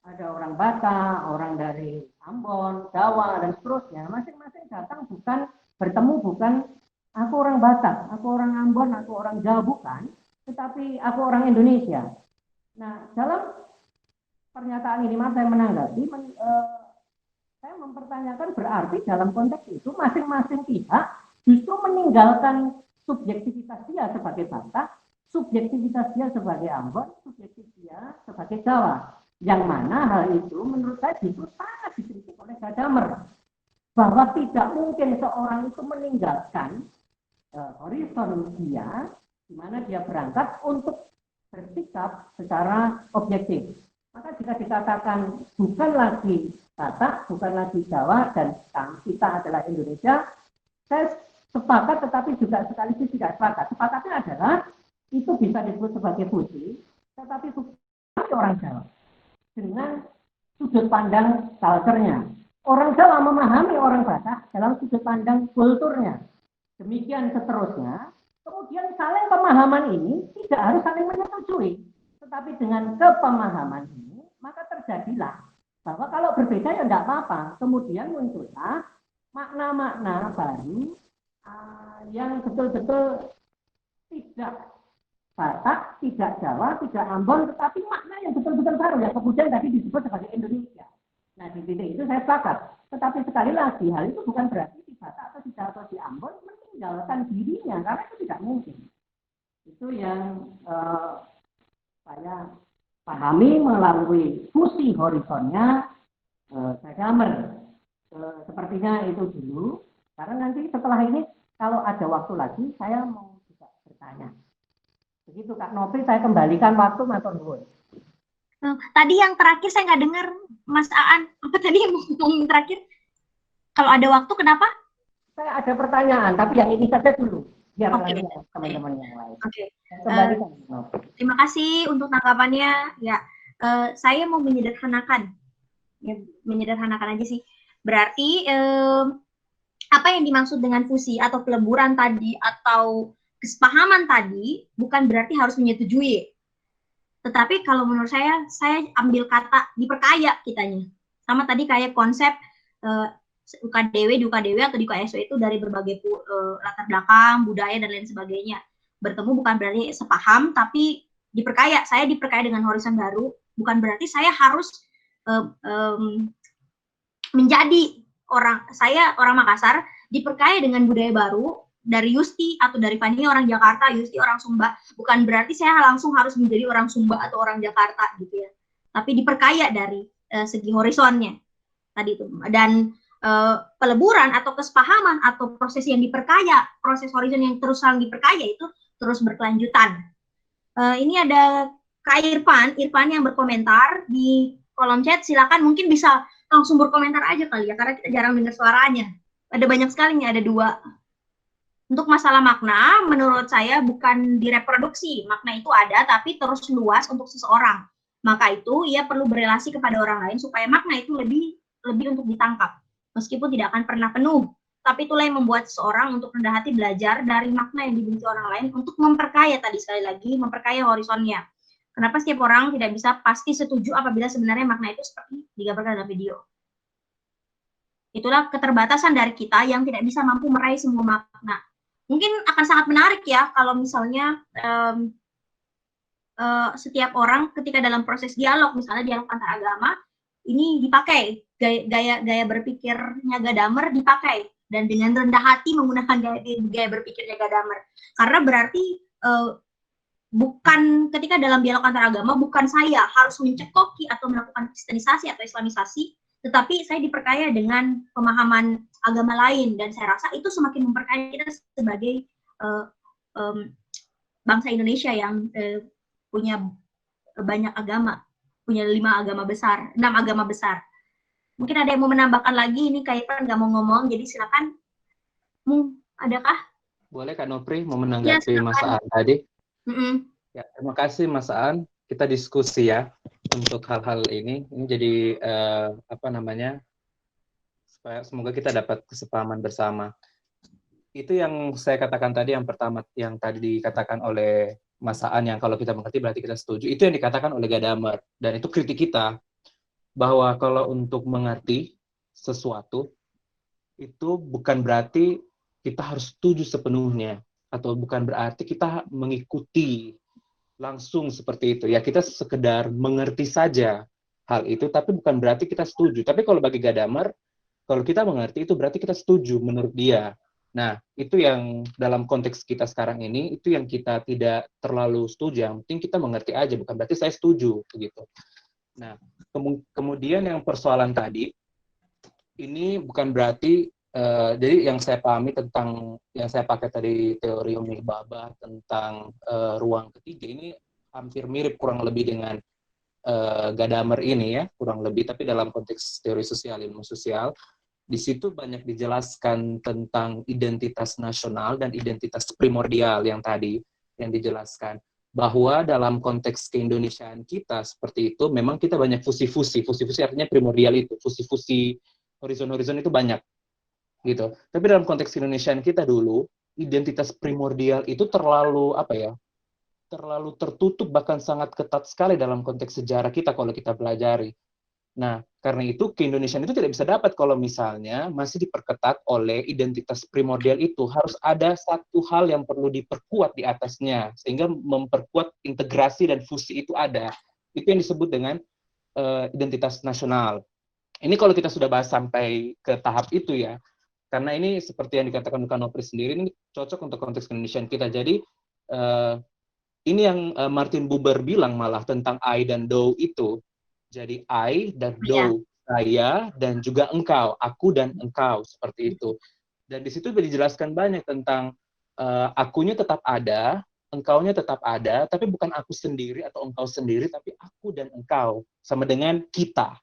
ada orang Batak, orang dari Ambon, Jawa, dan seterusnya. Masing-masing datang bertemu bukan aku orang Batak, aku orang Ambon, aku orang Jawa, bukan, tetapi aku orang Indonesia. Nah, dalam pernyataan ini mas saya menanggapi, saya mempertanyakan berarti dalam konteks itu masing-masing pihak justru meninggalkan subjektivitas dia sebagai Batak, subjektivitas dia sebagai Ambon, subjektivitas dia sebagai Jawa. Yang mana hal itu menurut saya justru sangat dikritik oleh Gadamer. Bahwa tidak mungkin seorang itu meninggalkan horizon dia, di mana dia berangkat untuk bersikap secara objektif. Maka jika dikatakan bukan lagi Batak, bukan lagi Jawa, dan kita adalah Indonesia, saya sepakat tetapi juga sekaligus tidak sepakat. Sepakatnya adalah itu bisa disebut sebagai fusi, tetapi fusi orang Jawa dengan sudut pandang culture-nya. Orang Jawa memahami orang Batak dalam sudut pandang kulturnya. Demikian seterusnya. Kemudian saling pemahaman ini tidak harus saling menyetujui, tetapi dengan kepemahaman ini maka terjadilah bahwa kalau berbeda ya tidak apa-apa. Kemudian muncullah makna-makna baru yang betul-betul tidak Batak, tidak Jawa, tidak Ambon, tetapi makna yang betul-betul baru yang kemudian tadi disebut sebagai Indonesia. Nah di titik itu saya sepakat. Tetapi sekali lagi hal itu bukan berarti di Batak atau di Jawa atau di Ambon meninggalkan dirinya, karena itu tidak mungkin. Itu yang saya pahami melalui fusi horizonnya Gadamer. Sepertinya itu dulu. Karena nanti setelah ini kalau ada waktu lagi saya mau juga bertanya. Begitu Kak Novi, saya kembalikan waktu matur nuwun. Tadi yang terakhir saya nggak dengar Mas Aan. Apa tadi yang ngomong terakhir? Kalau ada waktu kenapa? Saya ada pertanyaan, tapi yang ini saja dulu. Biar Oke. teman-teman yang lain. Oke. Kembalikan. Terima kasih untuk tanggapannya. Ya, saya mau menyederhanakan. Ya, menyederhanakan aja sih. Berarti apa yang dimaksud dengan fusi atau peleburan tadi atau kesepahaman tadi bukan berarti harus menyetujui. Tetapi kalau menurut saya ambil kata diperkaya kitanya. Sama tadi kayak konsep UKDW, di UKDW atau di UKSW itu dari berbagai latar belakang, budaya, dan lain sebagainya. Bertemu bukan berarti sepaham, tapi diperkaya. Saya diperkaya dengan horizon baru, bukan berarti saya harus menjadi saya orang Makassar, diperkaya dengan budaya baru, dari Yusti atau dari Fani orang Jakarta, Yusti orang Sumba, bukan berarti saya langsung harus menjadi orang Sumba atau orang Jakarta gitu ya. Tapi diperkaya dari segi horizonnya tadi itu. Dan peleburan atau kesepahaman atau proses yang diperkaya, proses horizon yang terus saling diperkaya itu terus berkelanjutan. Ini ada Kak Irfan yang berkomentar di kolom chat, silakan mungkin bisa langsung berkomentar aja kali ya, karena kita jarang dengar suaranya. Ada banyak sekali nih, ada 2. Untuk masalah makna, menurut saya bukan direproduksi. Makna itu ada, tapi terus luas untuk seseorang. Maka itu ia perlu berelasi kepada orang lain supaya makna itu lebih untuk ditangkap. Meskipun tidak akan pernah penuh. Tapi itulah yang membuat seseorang untuk rendah hati belajar dari makna yang dibenci orang lain untuk memperkaya tadi sekali lagi, memperkaya horizonnya. Kenapa setiap orang tidak bisa pasti setuju apabila sebenarnya makna itu seperti digambarkan dalam video. Itulah keterbatasan dari kita yang tidak bisa mampu meraih semua makna. Mungkin akan sangat menarik ya kalau misalnya setiap orang ketika dalam proses dialog, misalnya dialog antar agama, ini dipakai gaya berpikirnya Gadamer dipakai, dan dengan rendah hati menggunakan gaya berpikirnya Gadamer, karena berarti bukan ketika dalam dialog antar agama bukan saya harus mencekoki atau melakukan kristenisasi atau islamisasi, tetapi saya diperkaya dengan pemahaman agama lain, dan saya rasa itu semakin memperkaya kita sebagai bangsa Indonesia yang punya banyak agama, punya 6 agama besar. Mungkin ada yang mau menambahkan lagi, ini Kak Irfan nggak mau ngomong, jadi silakan. Adakah? Boleh Kak Nopri mau menanggapi ya, Mas Aan tadi? Ya, terima kasih Mas Aan. Kita diskusi ya untuk hal-hal ini. Ini jadi supaya semoga kita dapat kesepahaman bersama. Itu yang saya katakan tadi, yang pertama yang tadi dikatakan oleh masaan yang kalau kita mengerti berarti kita setuju, itu yang dikatakan oleh Gadamer. Dan itu kritik kita, bahwa kalau untuk mengerti sesuatu, itu bukan berarti kita harus setuju sepenuhnya, atau bukan berarti kita mengikuti langsung seperti itu. Ya, kita sekedar mengerti saja hal itu, tapi bukan berarti kita setuju. Tapi kalau bagi Gadamer, kalau kita mengerti itu berarti kita setuju menurut dia. Nah, itu yang dalam konteks kita sekarang ini, itu yang kita tidak terlalu setuju. Yang penting kita mengerti aja, bukan berarti saya setuju, begitu. Nah, kemudian yang persoalan tadi, ini bukan berarti, jadi yang saya pahami tentang, yang saya pakai tadi teori Umi Baba tentang ruang ketiga, ini hampir mirip kurang lebih dengan Gadamer ini ya, kurang lebih, tapi dalam konteks teori sosial, ilmu sosial. Di situ banyak dijelaskan tentang identitas nasional dan identitas primordial yang tadi yang dijelaskan. Bahwa dalam konteks keindonesiaan kita seperti itu, memang kita banyak fusi-fusi. Fusi-fusi artinya primordial itu. Fusi-fusi horizon-horizon itu banyak. Gitu. Tapi dalam konteks keindonesiaan kita dulu, identitas primordial itu terlalu, terlalu tertutup, bahkan sangat ketat sekali dalam konteks sejarah kita kalau kita pelajari. Nah, karena itu keindonesiaan itu tidak bisa dapat kalau misalnya masih diperketat oleh identitas primordial itu. Harus ada satu hal yang perlu diperkuat di atasnya, sehingga memperkuat integrasi dan fusi itu ada. Itu yang disebut dengan identitas nasional. Ini kalau kita sudah bahas sampai ke tahap itu ya, karena ini seperti yang dikatakan Nopri sendiri, ini cocok untuk konteks keindonesiaan kita. Jadi, ini yang Martin Buber bilang malah tentang I dan thou itu. Jadi I dan thou, saya dan juga engkau, aku dan engkau, seperti itu. Dan di situ dijelaskan banyak tentang akunya tetap ada, engkaunya tetap ada, tapi bukan aku sendiri atau engkau sendiri, tapi aku dan engkau, sama dengan kita.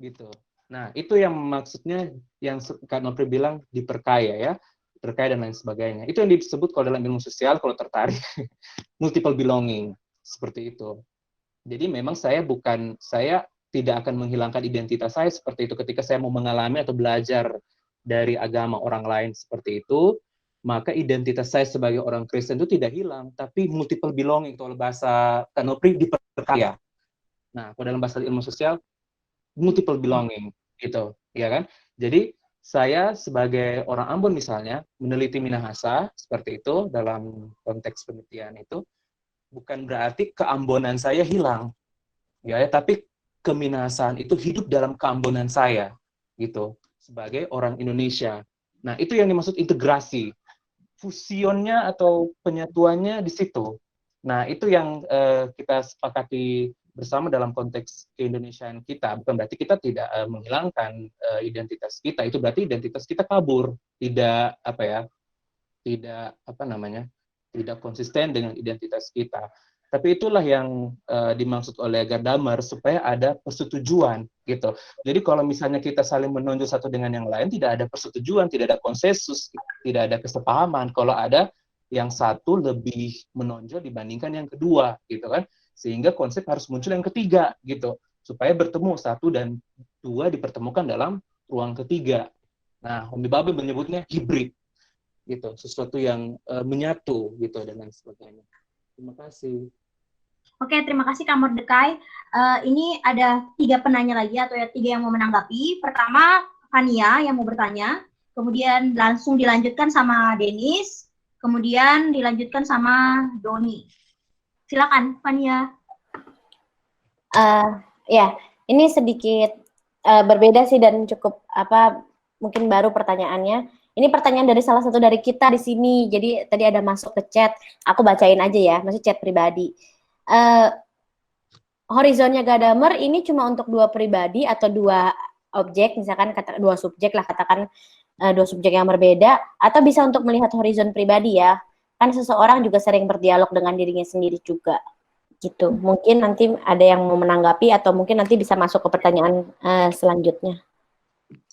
Gitu. Nah, itu yang maksudnya yang Kak Nopri bilang diperkaya ya, terkaya dan lain sebagainya. Itu yang disebut kalau dalam ilmu sosial, kalau tertarik, multiple belonging, seperti itu. Jadi memang saya tidak akan menghilangkan identitas saya seperti itu ketika saya mau mengalami atau belajar dari agama orang lain seperti itu, maka identitas saya sebagai orang Kristen itu tidak hilang, tapi multiple belonging, kalau bahasa Kak Nopri diperkaya. Nah, kalau dalam bahasa ilmu sosial, multiple belonging, gitu, ya kan? Jadi saya sebagai orang Ambon misalnya meneliti Minahasa seperti itu dalam konteks penelitian itu, bukan berarti keambonan saya hilang, ya, tapi keminahasaan itu hidup dalam keambonan saya, gitu, sebagai orang Indonesia. Nah, itu yang dimaksud integrasi, fusionnya atau penyatuannya di situ. Nah, itu yang kita sepakati bersama dalam konteks keindonesiaan kita. Bukan berarti kita tidak menghilangkan identitas kita. Itu berarti identitas kita kabur, tidak tidak konsisten dengan identitas kita. Tapi itulah yang dimaksud oleh Gadamer supaya ada persetujuan gitu. Jadi kalau misalnya kita saling menonjol satu dengan yang lain, tidak ada persetujuan, tidak ada konsensus, tidak ada kesepahaman. Kalau ada yang satu lebih menonjol dibandingkan yang kedua, gitu kan? Sehingga konsep harus muncul yang ketiga, gitu, supaya bertemu satu dan dua dipertemukan dalam ruang ketiga. Nah, Umi Baba menyebutnya hibrid, gitu, sesuatu yang menyatu, gitu, dan lain sebagainya. Terima kasih. Oke, terima kasih Kak Mordekai. Ini ada 3 penanya lagi atau ya 3 yang mau menanggapi. Pertama, Fania yang mau bertanya, kemudian langsung dilanjutkan sama Denis, kemudian dilanjutkan sama Doni. Silakan, Fania. Ya, ini sedikit berbeda sih dan cukup mungkin baru pertanyaannya. Ini pertanyaan dari salah satu dari kita di sini. Jadi tadi ada masuk ke chat, aku bacain aja ya, maksud chat pribadi. Horizonnya Gadamer ini cuma untuk 2 pribadi atau 2 objek, misalkan 2 subjek lah, katakan 2 subjek yang berbeda, atau bisa untuk melihat horizon pribadi ya. Kan seseorang juga sering berdialog dengan dirinya sendiri juga. Gitu. Mungkin nanti ada yang mau menanggapi atau mungkin nanti bisa masuk ke pertanyaan selanjutnya.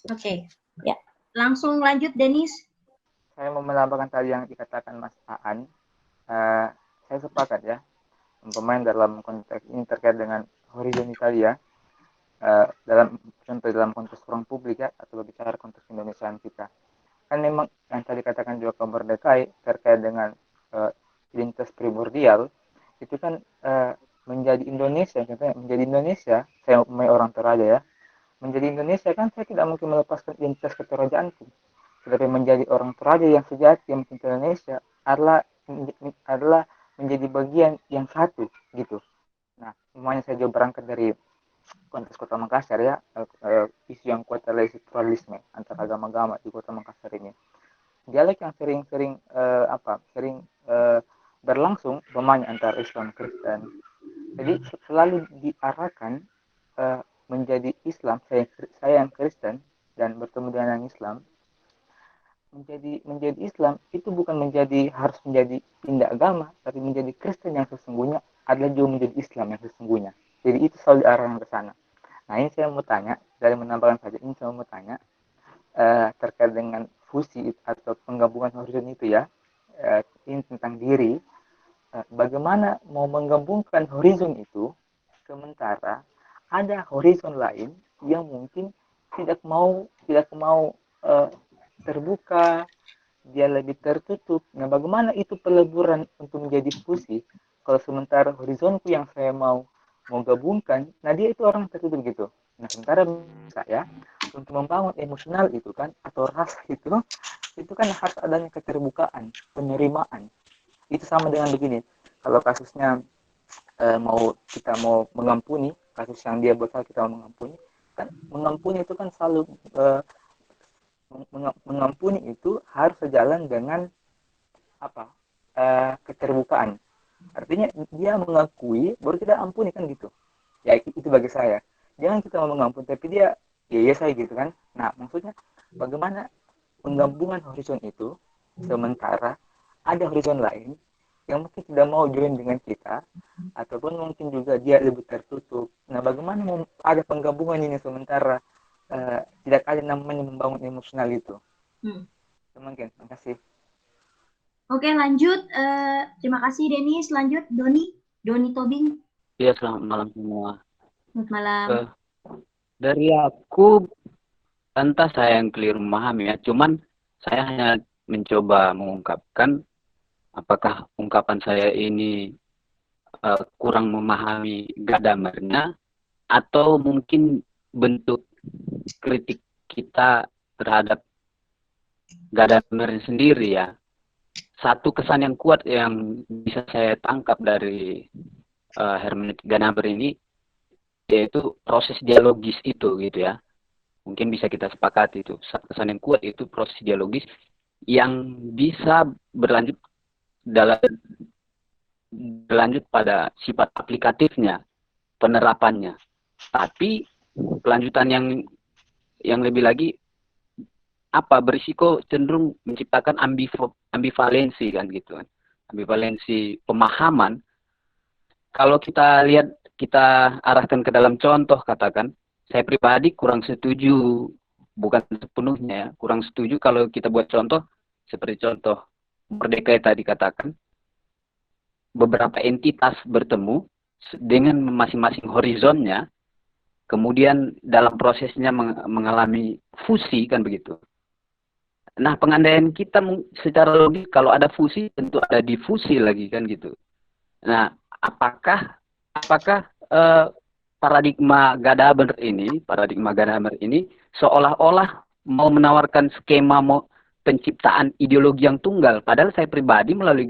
Oke. Ya. Langsung lanjut, Denis. Saya mau menambahkan tadi yang dikatakan Mas Aan. Saya sepakat ya. Pemain dalam konteks ini terkait dengan horizon Italia, dalam konteks ruang publik ya, atau berbicara konteks Indonesiaan kita. Kan memang yang tadi katakan juga Kak Mordekai terkait dengan identitas primordial itu kan menjadi Indonesia, contohnya menjadi Indonesia, saya orang Toraja ya, menjadi Indonesia kan saya tidak mungkin melepaskan identitas keterajaanku, tetapi menjadi orang Toraja yang sejati yang mencintai Indonesia adalah menjadi bagian yang satu gitu. Nah, semuanya saya juga berangkat dari konteks Kota Makassar ya, isu yang kuat adalah isu pluralisme antara agama-agama di Kota Makassar ini. Dialog yang sering berlangsung umpamanya antara Islam Kristen. Jadi selalu diarahkan menjadi Islam, saya yang Kristen dan bertemu dengan yang Islam. Menjadi Islam itu bukan harus menjadi pindah agama, tapi menjadi Kristen yang sesungguhnya adalah juga menjadi Islam yang sesungguhnya. Jadi itu selalu diarahkan ke sana. Nah, ini saya mau tanya, dari menambahkan saja, ini saya mau tanya terkait dengan fusi atau penggabungan horizon itu ya, ini tentang diri. Bagaimana mau menggabungkan horizon itu, sementara ada horizon lain yang mungkin tidak mau terbuka, dia lebih tertutup. Nah, bagaimana itu peleburan untuk menjadi fusi? Kalau sementara horizonku yang saya mau gabungkan, nah dia itu orang tertutup gitu. Nah, sementara saya untuk membangun emosional itu kan, atau rasa itu kan harus adanya keterbukaan, penerimaan. Itu sama dengan begini. Kalau kasusnya kita mau mengampuni, kasus yang dia buat kita mau mengampuni, kan mengampuni itu kan selalu mengampuni itu harus sejalan dengan keterbukaan. Artinya dia mengakui baru kita ampuni kan gitu. Ya itu bagi saya. Jangan kita mau mengampuni tapi dia ya saya gitu kan. Nah, maksudnya bagaimana penggabungan horizon itu sementara ada horizon lain yang mungkin tidak mau join dengan kita, ataupun mungkin juga dia lebih tertutup. Nah, bagaimana ada penggabungan ini sementara tidak ada namanya membangun emosional itu. Mungkin, terima kasih. Oke, lanjut. Terima kasih Denis. Lanjut Doni Tobing. Iya, selamat malam semua. Selamat malam. Dari aku, entah saya yang keliru memahami ya, cuman saya hanya mencoba mengungkapkan apakah ungkapan saya ini kurang memahami Gadamernya, atau mungkin bentuk kritik kita terhadap Gadamer sendiri ya. Satu kesan yang kuat yang bisa saya tangkap dari hermeneutik Gadamer ini yaitu proses dialogis itu gitu ya. Mungkin bisa kita sepakati itu. Satu kesan yang kuat itu proses dialogis yang bisa berlanjut pada sifat aplikatifnya, penerapannya. Tapi kelanjutan yang lebih lagi berisiko cenderung menciptakan ambivalensi kan gitu kan. Ambivalensi pemahaman. Kalau kita lihat, kita arahkan ke dalam contoh, katakan saya pribadi kurang setuju, bukan sepenuhnya ya, kurang setuju kalau kita buat contoh seperti contoh Merdeka yang tadi katakan, beberapa entitas bertemu dengan masing-masing horizonnya, kemudian dalam prosesnya mengalami fusi kan begitu. Nah, pengandaian kita secara logis kalau ada fusi tentu ada difusi lagi kan gitu. Nah, apakah paradigma Gadamer ini seolah-olah mau menawarkan skema penciptaan ideologi yang tunggal, padahal saya pribadi melalui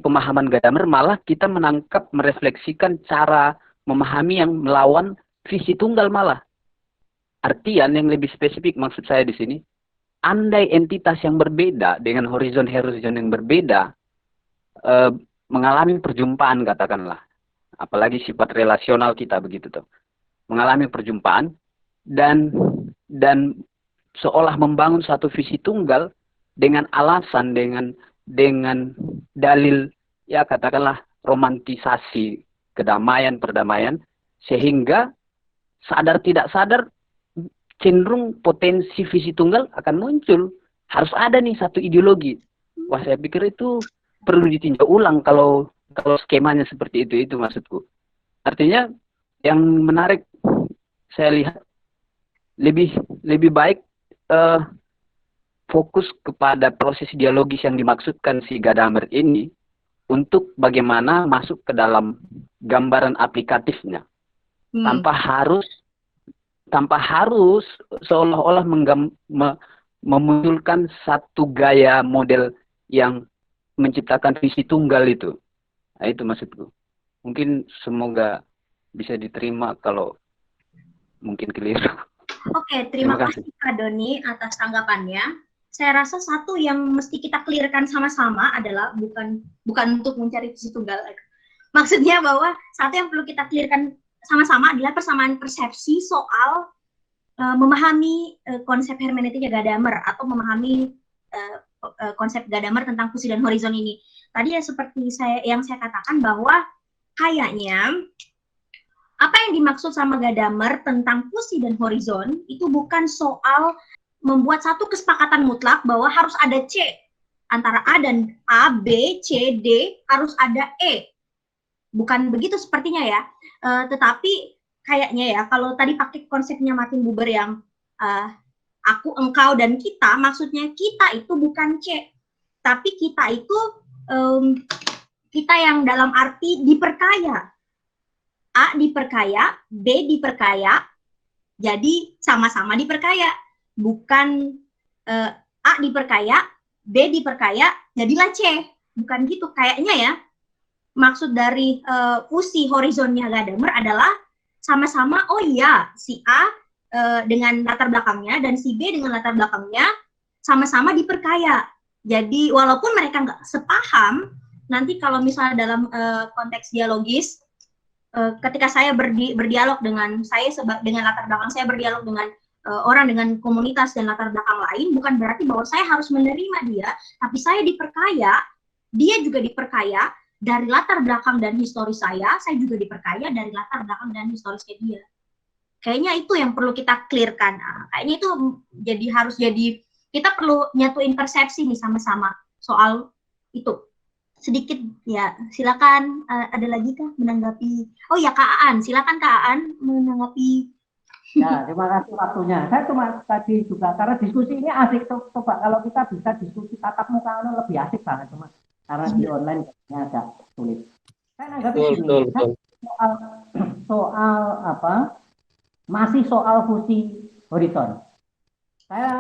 pemahaman Gadamer malah kita menangkap, merefleksikan cara memahami yang melawan visi tunggal malah. Artian yang lebih spesifik maksud saya di sini, andai entitas yang berbeda dengan horizon-horizon yang berbeda mengalami perjumpaan katakanlah, apalagi sifat relasional kita begitu tuh, mengalami perjumpaan dan seolah membangun satu visi tunggal dengan alasan dengan dalil ya katakanlah romantisasi perdamaian, sehingga sadar tidak sadar cenderung potensi visi tunggal akan muncul. Harus ada nih satu ideologi. Wah, saya pikir itu perlu ditinjau ulang kalau skemanya seperti itu maksudku. Artinya yang menarik saya lihat lebih baik fokus kepada proses dialogis yang dimaksudkan si Gadamer ini untuk bagaimana masuk ke dalam gambaran aplikatifnya tanpa harus seolah-olah memunculkan satu gaya model yang menciptakan visi tunggal itu. Nah, itu maksudku. Mungkin semoga bisa diterima kalau mungkin keliru. Oke, terima kasih Kak Doni atas tanggapannya. Saya rasa satu yang mesti kita clearkan sama-sama adalah bukan untuk mencari visi tunggal. Maksudnya bahwa satu yang perlu kita clearkan sama-sama adalah persamaan persepsi soal memahami konsep hermeneutika Gadamer atau memahami konsep Gadamer tentang fusi dan horizon ini. Tadi ya seperti yang saya katakan bahwa kayaknya apa yang dimaksud sama Gadamer tentang fusi dan horizon itu bukan soal membuat satu kesepakatan mutlak bahwa harus ada C antara A dan A, B, C, D, harus ada E. Bukan begitu sepertinya ya. Tetapi kayaknya ya kalau tadi pakai konsepnya Martin Buber yang aku, engkau, dan kita, maksudnya kita itu bukan C, tapi kita itu kita yang dalam arti diperkaya. A diperkaya, B diperkaya, jadi sama-sama diperkaya. Bukan A diperkaya, B diperkaya, jadilah C. Bukan gitu kayaknya ya. Maksud dari fusi horizonnya Gadamer adalah sama-sama, oh iya, si A dengan latar belakangnya dan si B dengan latar belakangnya sama-sama diperkaya. Jadi walaupun mereka nggak sepaham, nanti kalau misalnya dalam konteks dialogis, ketika saya berdialog dengan dengan latar belakang saya berdialog dengan orang dengan komunitas dan latar belakang lain, bukan berarti bahwa saya harus menerima dia, tapi saya diperkaya, dia juga diperkaya dari latar belakang dan historis saya juga diperkaya dari latar belakang dan historisnya dia. Kayaknya itu yang perlu kita clearkan. Kayaknya itu harus jadi kita perlu nyatuin persepsi nih sama-sama soal itu. Sedikit ya, silakan ada lagi kah menanggapi? Oh ya Kak Aan, silakan Kak Aan menanggapi. Ya, terima kasih waktunya. Saya cuma tadi juga karena diskusi ini asik, coba kalau kita bisa diskusi tatap muka lebih asik banget cuma karena di online agak sulit. Saya nanggapi ini soal apa? Masih soal fusi horizon. Saya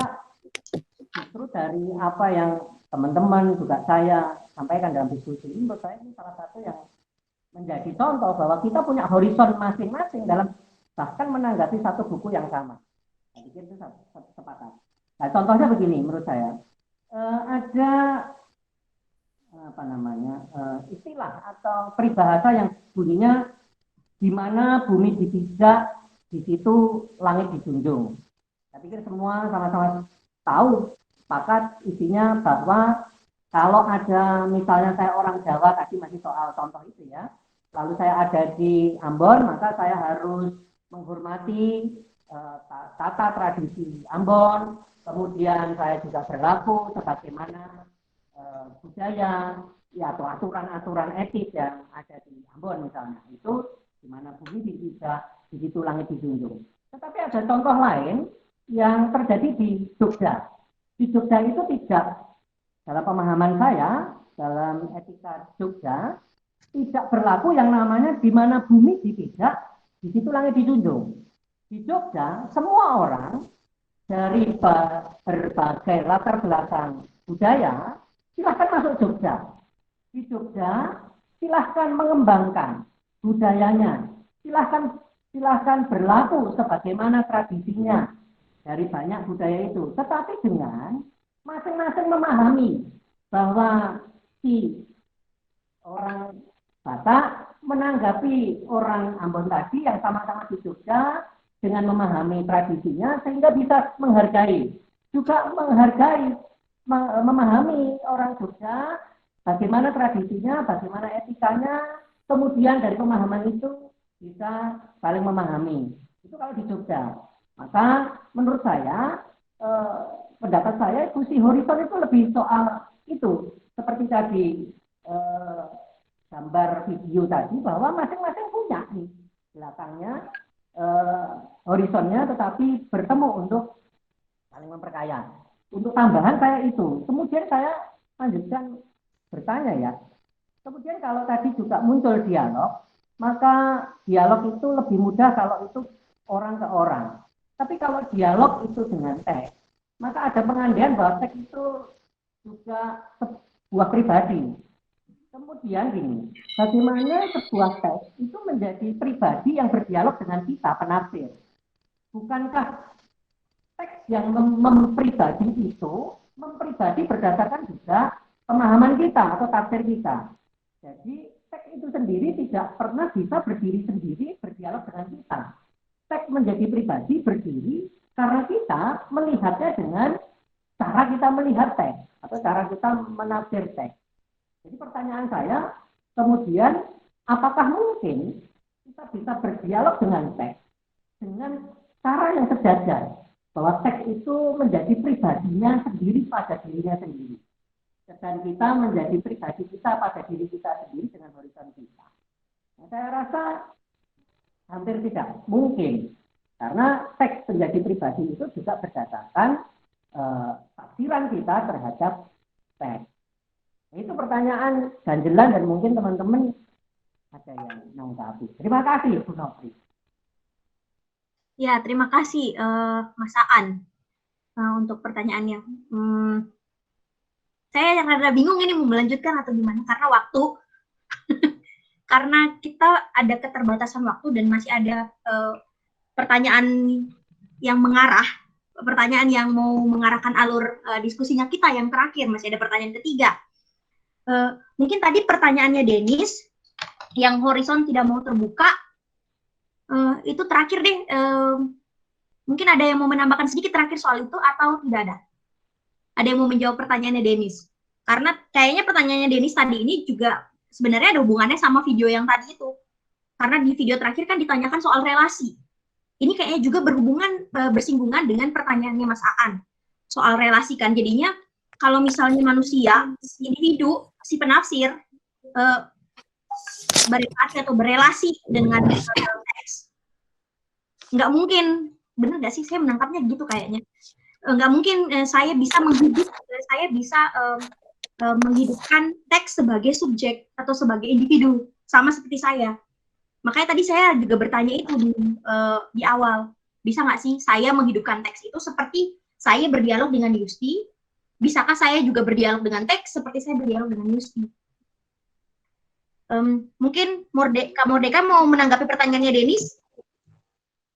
justru dari apa yang teman-teman juga saya sampaikan dalam diskusi ini, menurut saya ini salah satu yang menjadi contoh bahwa kita punya horizon masing-masing dalam bahkan menanggapi satu buku yang sama. Saya pikir itu sepakat. Nah, contohnya begini menurut saya, ada apa namanya istilah atau peribahasa yang bunyinya di mana bumi dipijak, di situ langit dijunjung. Saya pikir semua sama-sama tahu, sepakat isinya bahwa kalau ada misalnya saya orang Jawa, tadi masih soal contoh itu ya, lalu saya ada di Ambon, maka saya harus menghormati tata tradisi Ambon, kemudian saya juga berlaku sebagaimana budaya ya atau aturan-aturan etis yang ada di Ambon misalnya. Itu di mana bumi dipijak, di situ langit dijunjung. Tetapi ada contoh lain yang terjadi di Jogja. Di Jogja itu tidak, dalam pemahaman saya, dalam etika Jogja, tidak berlaku yang namanya di mana bumi dipijak, di situ langit dijunjung. Di Jogja, semua orang dari berbagai latar belakang budaya, silahkan masuk Jogja. Di Jogja, silahkan mengembangkan budayanya. Silahkan berlaku sebagaimana tradisinya dari banyak budaya itu. Tetapi dengan masing-masing memahami bahwa si orang Batak menanggapi orang Ambon tadi yang sama-sama di Jogja dengan memahami tradisinya sehingga bisa menghargai. Juga memahami orang Jogja bagaimana tradisinya, bagaimana etikanya, kemudian dari pemahaman itu bisa saling memahami. Itu kalau di Jogja. Maka menurut saya, pendapat saya, fusi horizon itu lebih soal itu. Seperti tadi gambar video tadi, bahwa masing-masing punya nih belakangnya horizonnya, tetapi bertemu untuk saling memperkaya. Untuk tambahan saya itu. Kemudian saya lanjutkan bertanya ya, Kemudian kalau tadi juga muncul dialog, maka dialog itu lebih mudah kalau itu orang ke orang. Tapi kalau dialog itu dengan teks, maka ada pengandaian bahwa teks itu juga sebuah pribadi. Kemudian gini, bagaimana sebuah teks itu menjadi pribadi yang berdialog dengan kita, penafsir. Bukankah teks yang mempribadi itu, mempribadi berdasarkan juga pemahaman kita atau tafsir kita. Jadi teks itu sendiri tidak pernah bisa berdiri sendiri, berdialog dengan kita. Teks menjadi pribadi berdiri karena kita melihatnya dengan cara kita melihat teks atau cara kita menafsir teks. Jadi pertanyaan saya, kemudian apakah mungkin kita bisa berdialog dengan teks dengan cara yang sejajar, bahwa teks itu menjadi pribadinya sendiri pada dirinya sendiri, dan kita menjadi pribadi kita pada diri kita sendiri dengan horizon kita. Nah, saya rasa hampir tidak mungkin, karena teks menjadi pribadi itu juga berdasarkan tafsiran kita terhadap teks. Itu pertanyaan ganjelan dan mungkin teman-teman ada yang menanggapi. Terima kasih, Bu Nopri. Ya, terima kasih Mas Aan untuk pertanyaannya. Saya rada bingung ini mau melanjutkan atau gimana karena waktu. Karena kita ada keterbatasan waktu dan masih ada pertanyaan yang mengarah, pertanyaan yang mau mengarahkan alur diskusinya kita yang terakhir, masih ada pertanyaan ketiga. Mungkin tadi pertanyaannya Denis yang horizon tidak mau terbuka, itu terakhir deh. Mungkin ada yang mau menambahkan sedikit terakhir soal itu atau tidak ada? Ada yang mau menjawab pertanyaannya Denis? Karena kayaknya pertanyaannya Denis tadi ini juga sebenarnya ada hubungannya sama video yang tadi itu. Karena di video terakhir kan ditanyakan soal relasi. Ini kayaknya juga berhubungan, bersinggungan dengan pertanyaannya Mas Aan soal relasi kan. Jadinya kalau misalnya manusia, individu, si penafsir, berinteraksi atau berelasi dengan teks, nggak mungkin, bener nggak sih? Saya menangkapnya gitu kayaknya. Nggak mungkin saya bisa menghidupkan teks sebagai subjek atau sebagai individu, sama seperti saya. Makanya tadi saya juga bertanya itu di awal, bisa nggak sih saya menghidupkan teks itu seperti saya berdialog dengan Yusti? Bisakah saya juga berdialog dengan teks seperti saya berdialog dengan Yusti? Mungkin Kak Mordeka mau menanggapi pertanyaannya Denis?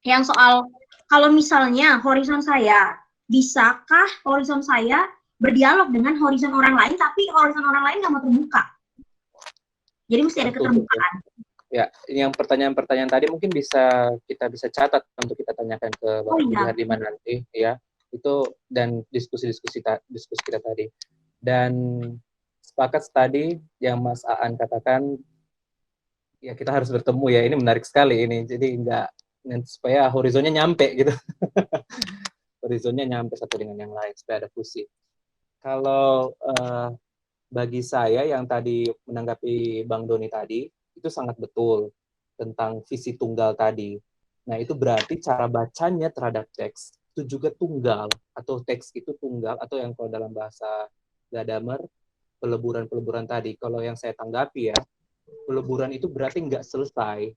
Yang soal, kalau misalnya horizon saya, bisakah horizon saya berdialog dengan horizon orang lain, tapi horizon orang lain nggak mau terbuka? Jadi mesti ada keterbukaan. Ya, yang pertanyaan-pertanyaan tadi mungkin kita bisa catat untuk kita tanyakan ke Bapak Budi Hardiman nanti, ya. Itu dan diskusi kita tadi. Dan sepakat tadi yang Mas Aan katakan, ya kita harus bertemu ya. Ini menarik sekali ini. Jadi supaya horizonnya nyampe gitu. Horizonnya nyampe satu dengan yang lain supaya ada fusi. Kalau bagi saya yang tadi menanggapi Bang Doni tadi, itu sangat betul tentang visi tunggal tadi. Nah, itu berarti cara bacanya terhadap teks itu juga tunggal, atau teks itu tunggal, atau yang kalau dalam bahasa Gadamer, peleburan-peleburan tadi. Kalau yang saya tanggapi ya, peleburan itu berarti nggak selesai.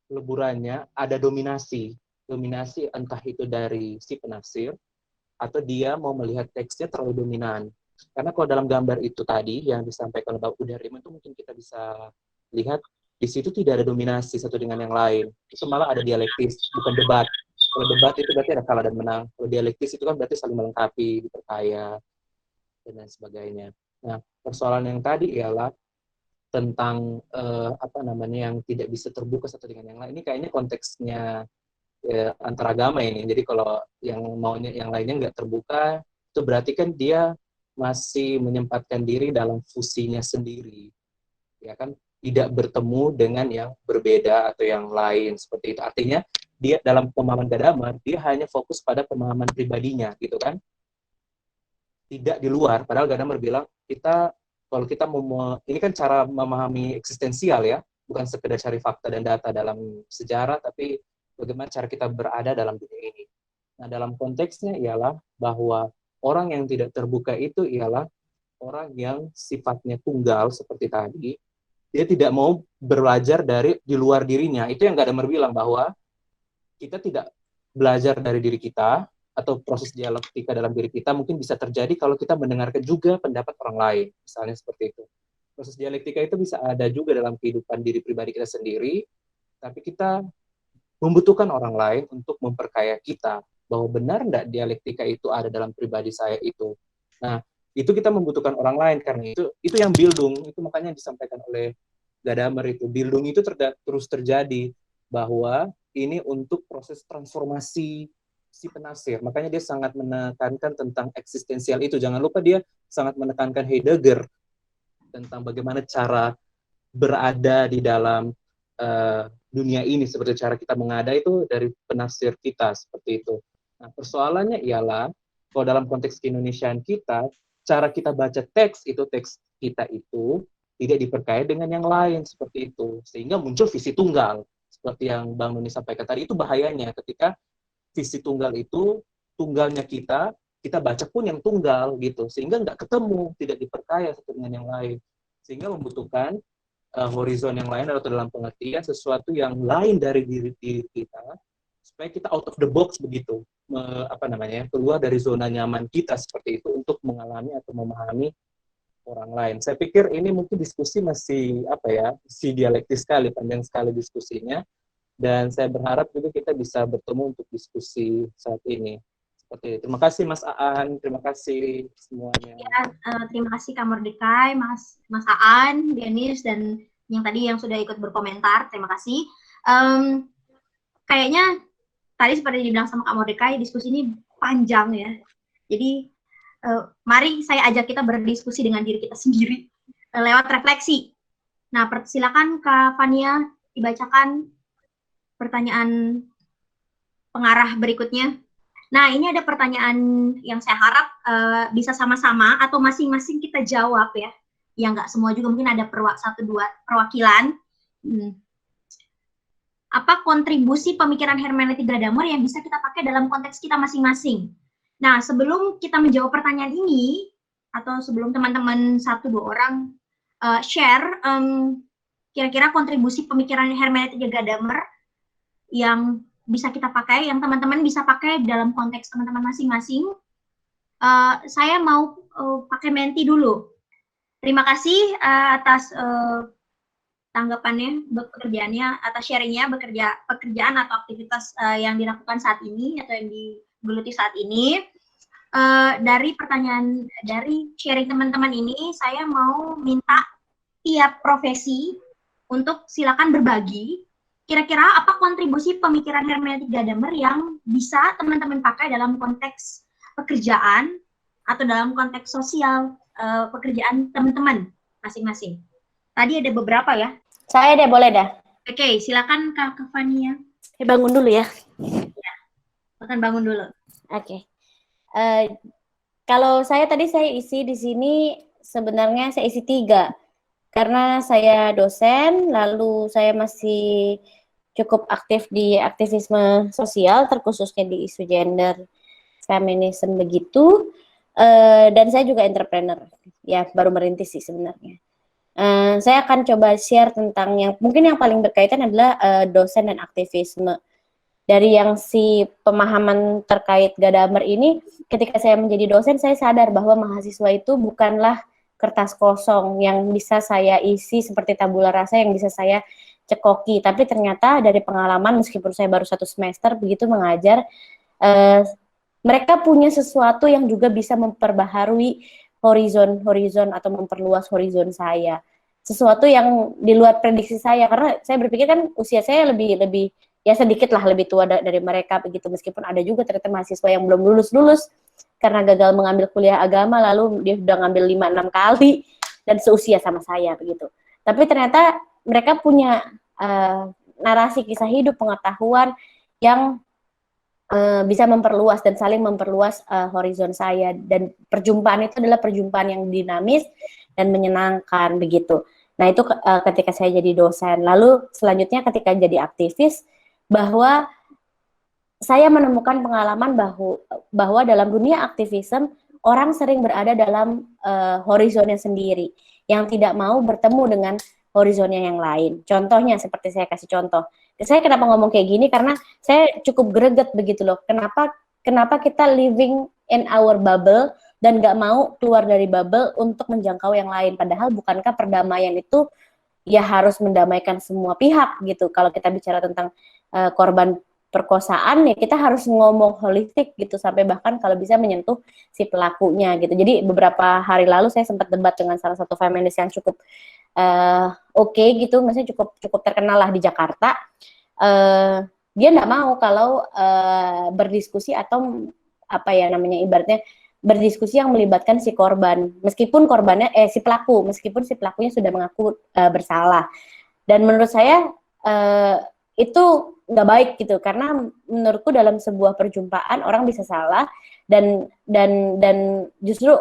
Peleburannya ada dominasi. Dominasi entah itu dari si penafsir, atau dia mau melihat teksnya terlalu dominan. Karena kalau dalam gambar itu tadi, yang disampaikan oleh Bapak Budi Hardiman, itu mungkin kita bisa lihat di situ tidak ada dominasi satu dengan yang lain. Itu malah ada dialektis, bukan debat. Kalau debat itu berarti ada kalah dan menang. Kalau dialektis itu kan berarti saling melengkapi, diperkaya, dan lain sebagainya. Nah, persoalan yang tadi ialah tentang yang tidak bisa terbuka satu dengan yang lain. Ini kayaknya konteksnya antar agama ini. Jadi kalau yang maunya yang lainnya nggak terbuka, itu berarti kan dia masih menyempatkan diri dalam fusinya sendiri. Ya kan? Tidak bertemu dengan yang berbeda atau yang lain seperti itu. Artinya dia dalam pemahaman Gadamer, dia hanya fokus pada pemahaman pribadinya, gitu kan? Tidak di luar. Padahal Gadamer bilang kalau kita mau ini kan cara memahami eksistensial ya, bukan sekedar cari fakta dan data dalam sejarah, tapi bagaimana cara kita berada dalam dunia ini. Nah, dalam konteksnya ialah bahwa orang yang tidak terbuka itu ialah orang yang sifatnya tunggal seperti tadi, dia tidak mau belajar dari di luar dirinya. Itu yang Gadamer bilang, bahwa kita tidak belajar dari diri kita, atau proses dialektika dalam diri kita mungkin bisa terjadi kalau kita mendengarkan juga pendapat orang lain, misalnya seperti itu. Proses dialektika itu bisa ada juga dalam kehidupan diri pribadi kita sendiri, tapi kita membutuhkan orang lain untuk memperkaya kita bahwa benar enggak dialektika itu ada dalam pribadi saya itu. Nah, itu kita membutuhkan orang lain, karena itu yang Bildung, itu makanya disampaikan oleh Gadamer itu. Bildung itu terus terjadi, bahwa ini untuk proses transformasi si penafsir. Makanya dia sangat menekankan tentang eksistensial itu. Jangan lupa dia sangat menekankan Heidegger tentang bagaimana cara berada di dalam dunia ini, seperti cara kita mengada itu dari penafsir kita, seperti itu. Nah, persoalannya ialah, kalau dalam konteks keindonesiaan kita, cara kita baca teks kita itu tidak diperkaya dengan yang lain, seperti itu. Sehingga muncul visi tunggal, seperti yang Bang Nuni sampaikan tadi. Itu bahayanya ketika visi tunggal itu, tunggalnya kita baca pun yang tunggal, gitu. Sehingga nggak ketemu, tidak diperkaya satu dengan yang lain. Sehingga membutuhkan horizon yang lain, atau dalam pengertian sesuatu yang lain dari diri kita, supaya kita out of the box begitu, keluar dari zona nyaman kita seperti itu untuk mengalami atau memahami orang lain. Saya pikir ini mungkin diskusi masih dialektis sekali, panjang sekali diskusinya, dan saya berharap juga kita bisa bertemu untuk diskusi saat ini. Seperti itu. Terima kasih Mas Aan, terima kasih semuanya. Ya, terima kasih Kak Mordekai, Mas Aan, Denis, dan yang sudah ikut berkomentar. Terima kasih. Kayaknya tadi seperti dibilang sama Kak Mordekai, diskusi ini panjang ya. Jadi mari saya ajak kita berdiskusi dengan diri kita sendiri lewat refleksi. Nah, silakan Kak Fania dibacakan pertanyaan pengarah berikutnya. Nah, ini ada pertanyaan yang saya harap bisa sama-sama atau masing-masing kita jawab ya. Ya nggak semua juga, mungkin ada 1-2 perwakilan. Apa kontribusi pemikiran hermeneutik Gadamer yang bisa kita pakai dalam konteks kita masing-masing? Nah, sebelum kita menjawab pertanyaan ini, atau sebelum teman-teman 1-2 orang share, kira-kira kontribusi pemikiran hermeneutik Gadamer yang bisa kita pakai, yang teman-teman bisa pakai dalam konteks teman-teman masing-masing, saya mau pakai Menti dulu. Terima kasih atas tanggapannya, pekerjaannya, atas sharingnya, pekerjaan atau aktivitas yang dilakukan saat ini atau yang digeluti saat ini. Dari pertanyaan, dari sharing teman-teman ini, saya mau minta tiap profesi untuk silakan berbagi. Kira-kira apa kontribusi pemikiran hermeneutik Gadamer yang bisa teman-teman pakai dalam konteks pekerjaan atau dalam konteks sosial pekerjaan teman-teman masing-masing. Tadi ada beberapa ya. Saya deh, boleh dah. Oke, silakan Kak Fania. Bangun dulu ya. Ya, silakan bangun dulu. Oke. Kalau saya isi di sini, sebenarnya saya isi 3. Karena saya dosen, lalu saya masih cukup aktif di aktivisme sosial, terkhususnya di isu gender, feminisme begitu. Dan saya juga entrepreneur, ya baru merintis sih sebenarnya. Saya akan coba share tentang yang mungkin yang paling berkaitan adalah dosen dan aktivisme. Dari yang si pemahaman terkait Gadamer ini, ketika saya menjadi dosen, saya sadar bahwa mahasiswa itu bukanlah kertas kosong yang bisa saya isi seperti tabula rasa yang bisa saya cekoki. Tapi ternyata dari pengalaman, meskipun saya baru 1 semester begitu mengajar, mereka punya sesuatu yang juga bisa memperbaharui horizon atau memperluas horizon saya. Sesuatu yang di luar prediksi saya, karena saya berpikir kan usia saya lebih ya sedikit lah lebih tua dari mereka begitu, meskipun ada juga ternyata mahasiswa yang belum lulus karena gagal mengambil kuliah agama, lalu dia sudah ngambil 5-6 kali dan seusia sama saya begitu. Tapi ternyata mereka punya narasi kisah hidup, pengetahuan yang bisa memperluas dan saling memperluas horizon saya, dan perjumpaan itu adalah perjumpaan yang dinamis dan menyenangkan begitu. Nah itu ketika saya jadi dosen. Lalu selanjutnya ketika jadi aktivis, bahwa saya menemukan pengalaman bahwa dalam dunia aktivisme orang sering berada dalam horizonnya sendiri, yang tidak mau bertemu dengan horizonnya yang lain. Contohnya, seperti saya kasih contoh. Saya kenapa ngomong kayak gini, karena saya cukup greget begitu loh. Kenapa kita living in our bubble dan nggak mau keluar dari bubble untuk menjangkau yang lain. Padahal bukankah perdamaian itu ya harus mendamaikan semua pihak gitu. Kalau kita bicara tentang korban perkosaan, ya kita harus ngomong holistik gitu, sampai bahkan kalau bisa menyentuh si pelakunya gitu. Jadi beberapa hari lalu saya sempat debat dengan salah satu feminis yang cukup oke gitu, maksudnya cukup terkenal lah di Jakarta. Dia nggak mau kalau berdiskusi atau apa ya namanya, ibaratnya berdiskusi yang melibatkan si korban, meskipun korbannya si meskipun si pelakunya sudah mengaku bersalah. Dan menurut saya itu nggak baik gitu, karena menurutku dalam sebuah perjumpaan orang bisa salah, dan justru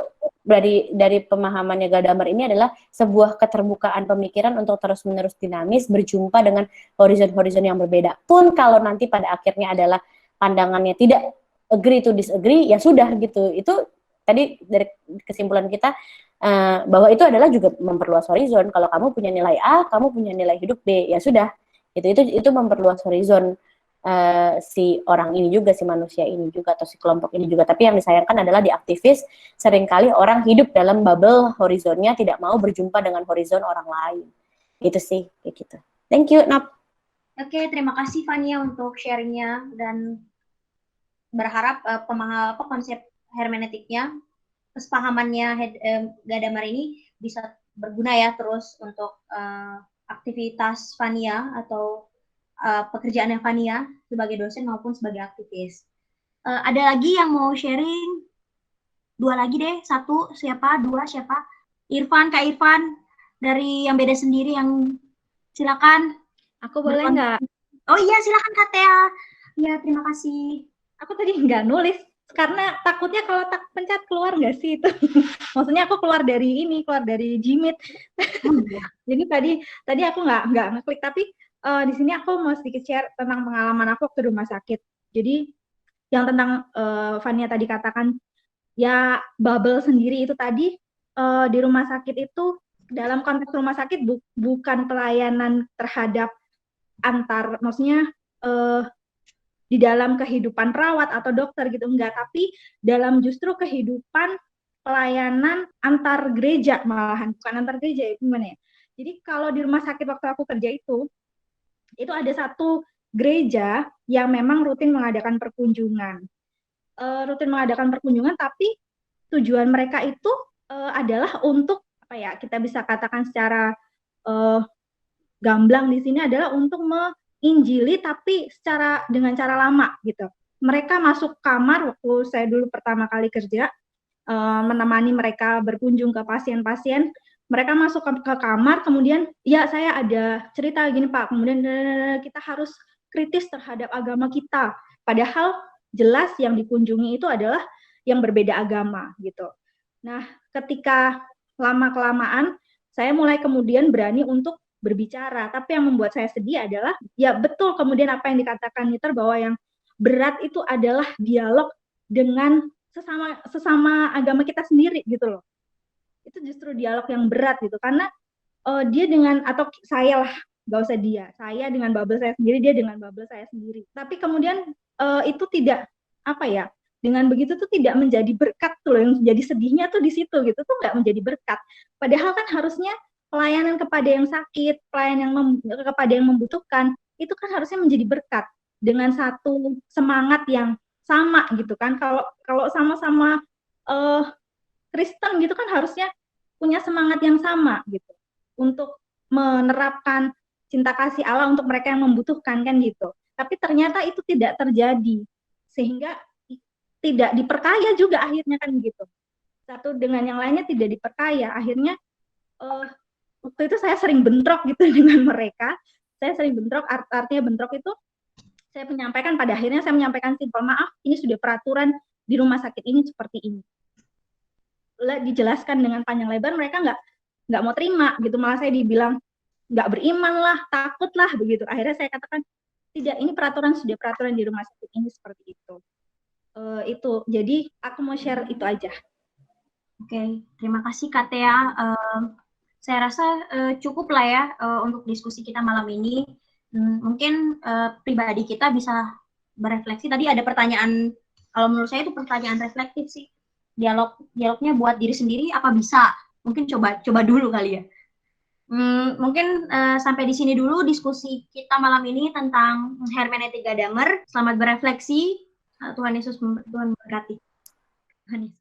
dari pemahamannya Gadamer ini adalah sebuah keterbukaan pemikiran untuk terus-menerus dinamis berjumpa dengan horizon-horizon yang berbeda. Pun kalau nanti pada akhirnya adalah pandangannya tidak agree to disagree, ya sudah gitu. Itu tadi dari kesimpulan kita bahwa itu adalah juga memperluas horizon. Kalau kamu punya nilai A, kamu punya nilai hidup B, ya sudah. Itu memperluas horizon si orang ini juga, si manusia ini juga, atau si kelompok ini juga. Tapi yang disayangkan adalah di aktivis seringkali orang hidup dalam bubble horizonnya, tidak mau berjumpa dengan horizon orang lain. Gitu sih, kayak gitu. Thank you, Nap. Oke, terima kasih Fania untuk sharingnya, dan berharap konsep hermeneutiknya, kesepahamannya Gadamer ini bisa berguna ya terus untuk aktivitas Fania atau pekerjaannya Fania sebagai dosen maupun sebagai aktivis. Ada lagi yang mau sharing? Dua lagi deh, satu siapa, dua siapa? Irfan, Kak Irfan, dari yang beda sendiri, yang silakan. Aku boleh nggak? Oh iya, silakan Kak Tea. Ya, terima kasih. Aku tadi nggak nulis karena takutnya kalau tak pencet keluar nggak sih itu. Maksudnya aku keluar dari Gmeet. Jadi tadi aku nggak ngeklik, tapi di sini aku mau sedikit share tentang pengalaman aku waktu di rumah sakit. Jadi yang tentang Fania tadi katakan ya bubble sendiri itu tadi, di rumah sakit itu, dalam konteks rumah sakit bukan pelayanan terhadap maksudnya di dalam kehidupan perawat atau dokter gitu, enggak, tapi dalam justru kehidupan pelayanan antar gereja, malahan bukan antar gereja, gimana ya. Jadi kalau di rumah sakit waktu aku kerja itu ada satu gereja yang memang rutin mengadakan perkunjungan. Tapi tujuan mereka itu adalah untuk apa ya, kita bisa katakan secara gamblang di sini adalah untuk menginjili, tapi dengan cara lama gitu. Mereka masuk kamar waktu saya dulu pertama kali kerja, menemani mereka berkunjung ke pasien-pasien. Mereka masuk ke kamar, kemudian ya saya ada cerita gini Pak, kemudian kita harus kritis terhadap agama kita. Padahal jelas yang dikunjungi itu adalah yang berbeda agama gitu. Nah, ketika lama-kelamaan saya mulai kemudian berani untuk berbicara, tapi yang membuat saya sedih adalah ya betul kemudian apa yang dikatakan Niter, bahwa yang berat itu adalah dialog dengan sesama agama kita sendiri gitu loh. Itu justru dialog yang berat gitu, karena dia dengan, atau saya lah, gak usah dia, saya dengan bubble saya sendiri, dia dengan bubble saya sendiri. Tapi kemudian itu tidak apa ya, dengan begitu tuh tidak menjadi berkat tuh loh, yang jadi sedihnya tuh di situ gitu, tuh nggak menjadi berkat. Padahal kan harusnya pelayanan kepada yang sakit, pelayanan kepada yang membutuhkan, itu kan harusnya menjadi berkat dengan satu semangat yang sama gitu kan. Kalau sama-sama Kristen gitu kan harusnya punya semangat yang sama gitu untuk menerapkan cinta kasih Allah untuk mereka yang membutuhkan kan gitu. Tapi ternyata itu tidak terjadi, sehingga tidak diperkaya juga akhirnya kan gitu. Satu dengan yang lainnya tidak diperkaya. Akhirnya waktu itu saya sering bentrok gitu dengan mereka. Saya sering bentrok, artinya bentrok itu saya menyampaikan, pada akhirnya saya menyampaikan simpel, maaf, ini sudah peraturan di rumah sakit ini seperti ini. Dijelaskan dengan panjang lebar, mereka nggak mau terima gitu, malah saya dibilang nggak beriman lah, takut lah begitu. Akhirnya saya katakan, tidak, ini sudah peraturan di rumah sakit ini seperti itu. Itu, jadi aku mau share itu aja. Oke, terima kasih Kak Tea. Saya rasa cukup lah ya untuk diskusi kita malam ini. Mungkin pribadi kita bisa berefleksi. Tadi ada pertanyaan, kalau menurut saya itu pertanyaan reflektif sih. Dialognya buat diri sendiri apa bisa? Mungkin coba dulu kali ya. Mungkin sampai di sini dulu diskusi kita malam ini tentang hermeneutik Gadamer. Selamat berefleksi. Tuhan Yesus Tuhan memberkati. Tuhan Yesus.